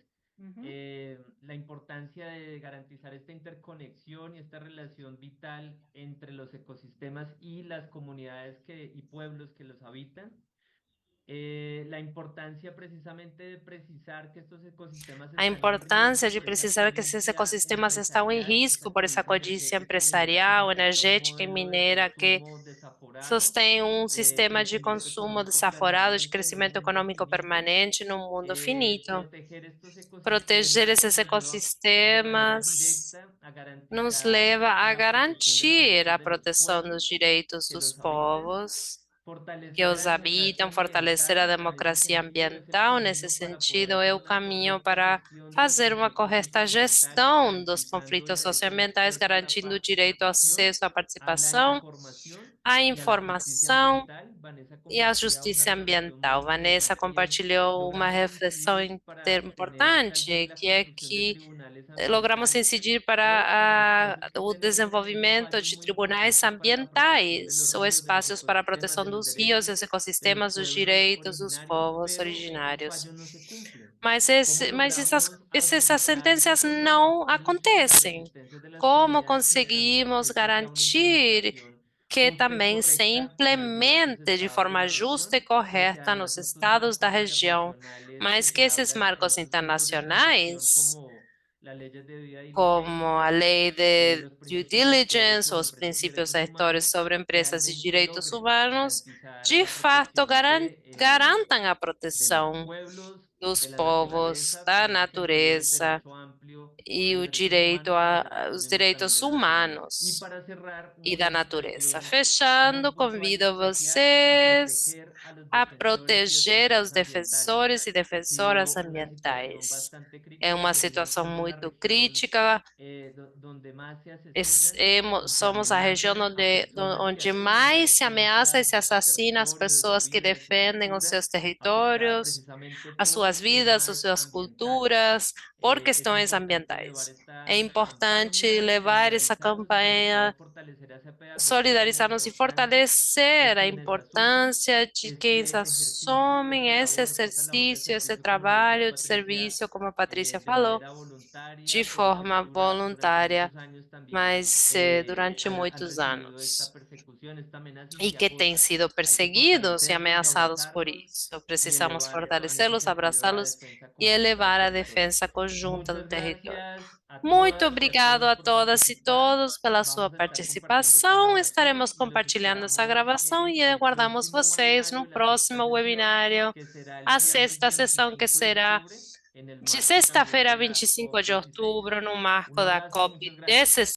la importancia de garantizar esta interconexión y esta relación vital entre los ecosistemas y las comunidades y pueblos que los habitan. La importancia precisamente de precisar que estos ecosistemas A están en importância riesgo de por esa precisar que esses codicia ecossistemas estão em empresarial, risco esa por essa codicia codícia energética y minera que empresarial, sustenta un energética e modelo de mineira que consumo desaforado, sostém um de sistema de crecimiento consumo económico desaforado, de permanente en un crescimento mundo econômico finito. permanente num mundo finito. Proteger estos Proteger ecosistemas esses nos lleva de manera ecossistemas directa a nos garantizar leva a la protección de los garantir a derechos de los proteção dos pueblos direitos que dos los habitan, povos que fortalecer la os democracia habitam, fortalecer a ambiental. En ese democracia sentido, es el ambiental. Nesse camino para poder sentido, é hacer o una caminho correcta para gestión de los fazer uma conflictos correta socioambientales, gestão dos garantizando el conflitos derecho al socioambientais, acceso a la garantindo o direito ao participación, acesso à a la participação, información a y a la justicia informação ambiental. Vanessa e a compartía una justiça reflexión ambiental. muy Vanessa interesante y es, compartilhou uma logramos reflexão incidir para tener tal vez importante, la que é construcción de que tribunales logramos ambientales incidir o para para después o extender un desenvolvimento espacios de muy tribunais importantes para la protección de ambientais los ou ríos, de los espaços para a ecosistemas, proteção de los dos rios, derechos dos de los ecossistemas, dos pueblos direitos dos originarios, povos pero esos originários. fallos no se cumplen. Mas, ¿Cómo essas, logramos essas armonizar y sentenças acordar não el uso de las acontecem. resistencias de las Como comunidades y garantir que conseguimos esta sea una garantir implementación que justa y também se correcta en los diversos implemente de estados de forma la justa e región, pese correta a nos estos estados da marcos região, internacionales que mas que se esses hablan en marcos estos puntos de transición, internacionais, como las leyes de due como a diligence, lei de los due principios rectores diligence, ou sobre os empresas y princípios derechos retores humanos, sobre empresas e realmente direitos logren humanos, garantizar de la fato protección garantam a de los proteção pueblos, dos de la povos, naturaleza, da pero que incluye el natureza derecho amplio e de o los derechos direito humanos y la aos protección de direitos estabilidad nacional. Y humanos para cerrar, e una da natureza. invitación muy Fechando, puntual y convido especial a vocês proteger a los a defensores y proteger aos defensoras ambientales. defensores e Ha defensoras sido una situación ambientais. bastante É crítica. uma Seguimos situação siendo la muito región crítica. donde más se asesinan y se Somos a região amenazan a personas que onde asumen la mais se ameaça e defensa se de sus assassina as territorios, de su pessoas que vida, de su defendem os cultura, seus afectada territórios, precisamente as suas por vidas, as temas suas ambientales. culturas, por Es questões importante llevar ambientais. É esta importante campaña, levar essa solidarizarnos y sobre todo campanha, fortalecer a CPAs, decirles la solidarizar-nos e importancia de fortalecer a quienes asumen importância de quem este ejercicio, assumem esta esse labor, esta labor de exercício, esse servicio, como lo decía trabalho de Patricia, serviço, como a Patrícia de falou, manera de voluntaria, por forma apertura durante voluntária, muchos años también, mas durante han muitos recibido esta anos, persecución, esta amenaza y e se que têm agotan. sido Hay que perseguidos e fortalecerlos, ameaçados por abrazarlos isso. y Precisamos elevar en ese fortalecê-los, sentido la abraçá-los defensa e conjunta del elevar a territorio. defesa conjunta do Muchas território. gracias a Muito todas y a obrigado todos a por todas e participar. todos pela sua Vamos a estar compartiendo esta participação. Estaremos grabación y los compartilhando essa esperamos gravação e en el aguardamos próximo vocês no webinario, la sexta próximo sesión, webinário, que será el a viernes sexta sessão que 25 de será octubre, en el de marco también sexta-feira, de la 25 de COP16. outubro, no Un marco da abrazo y muchas gracias. COP16.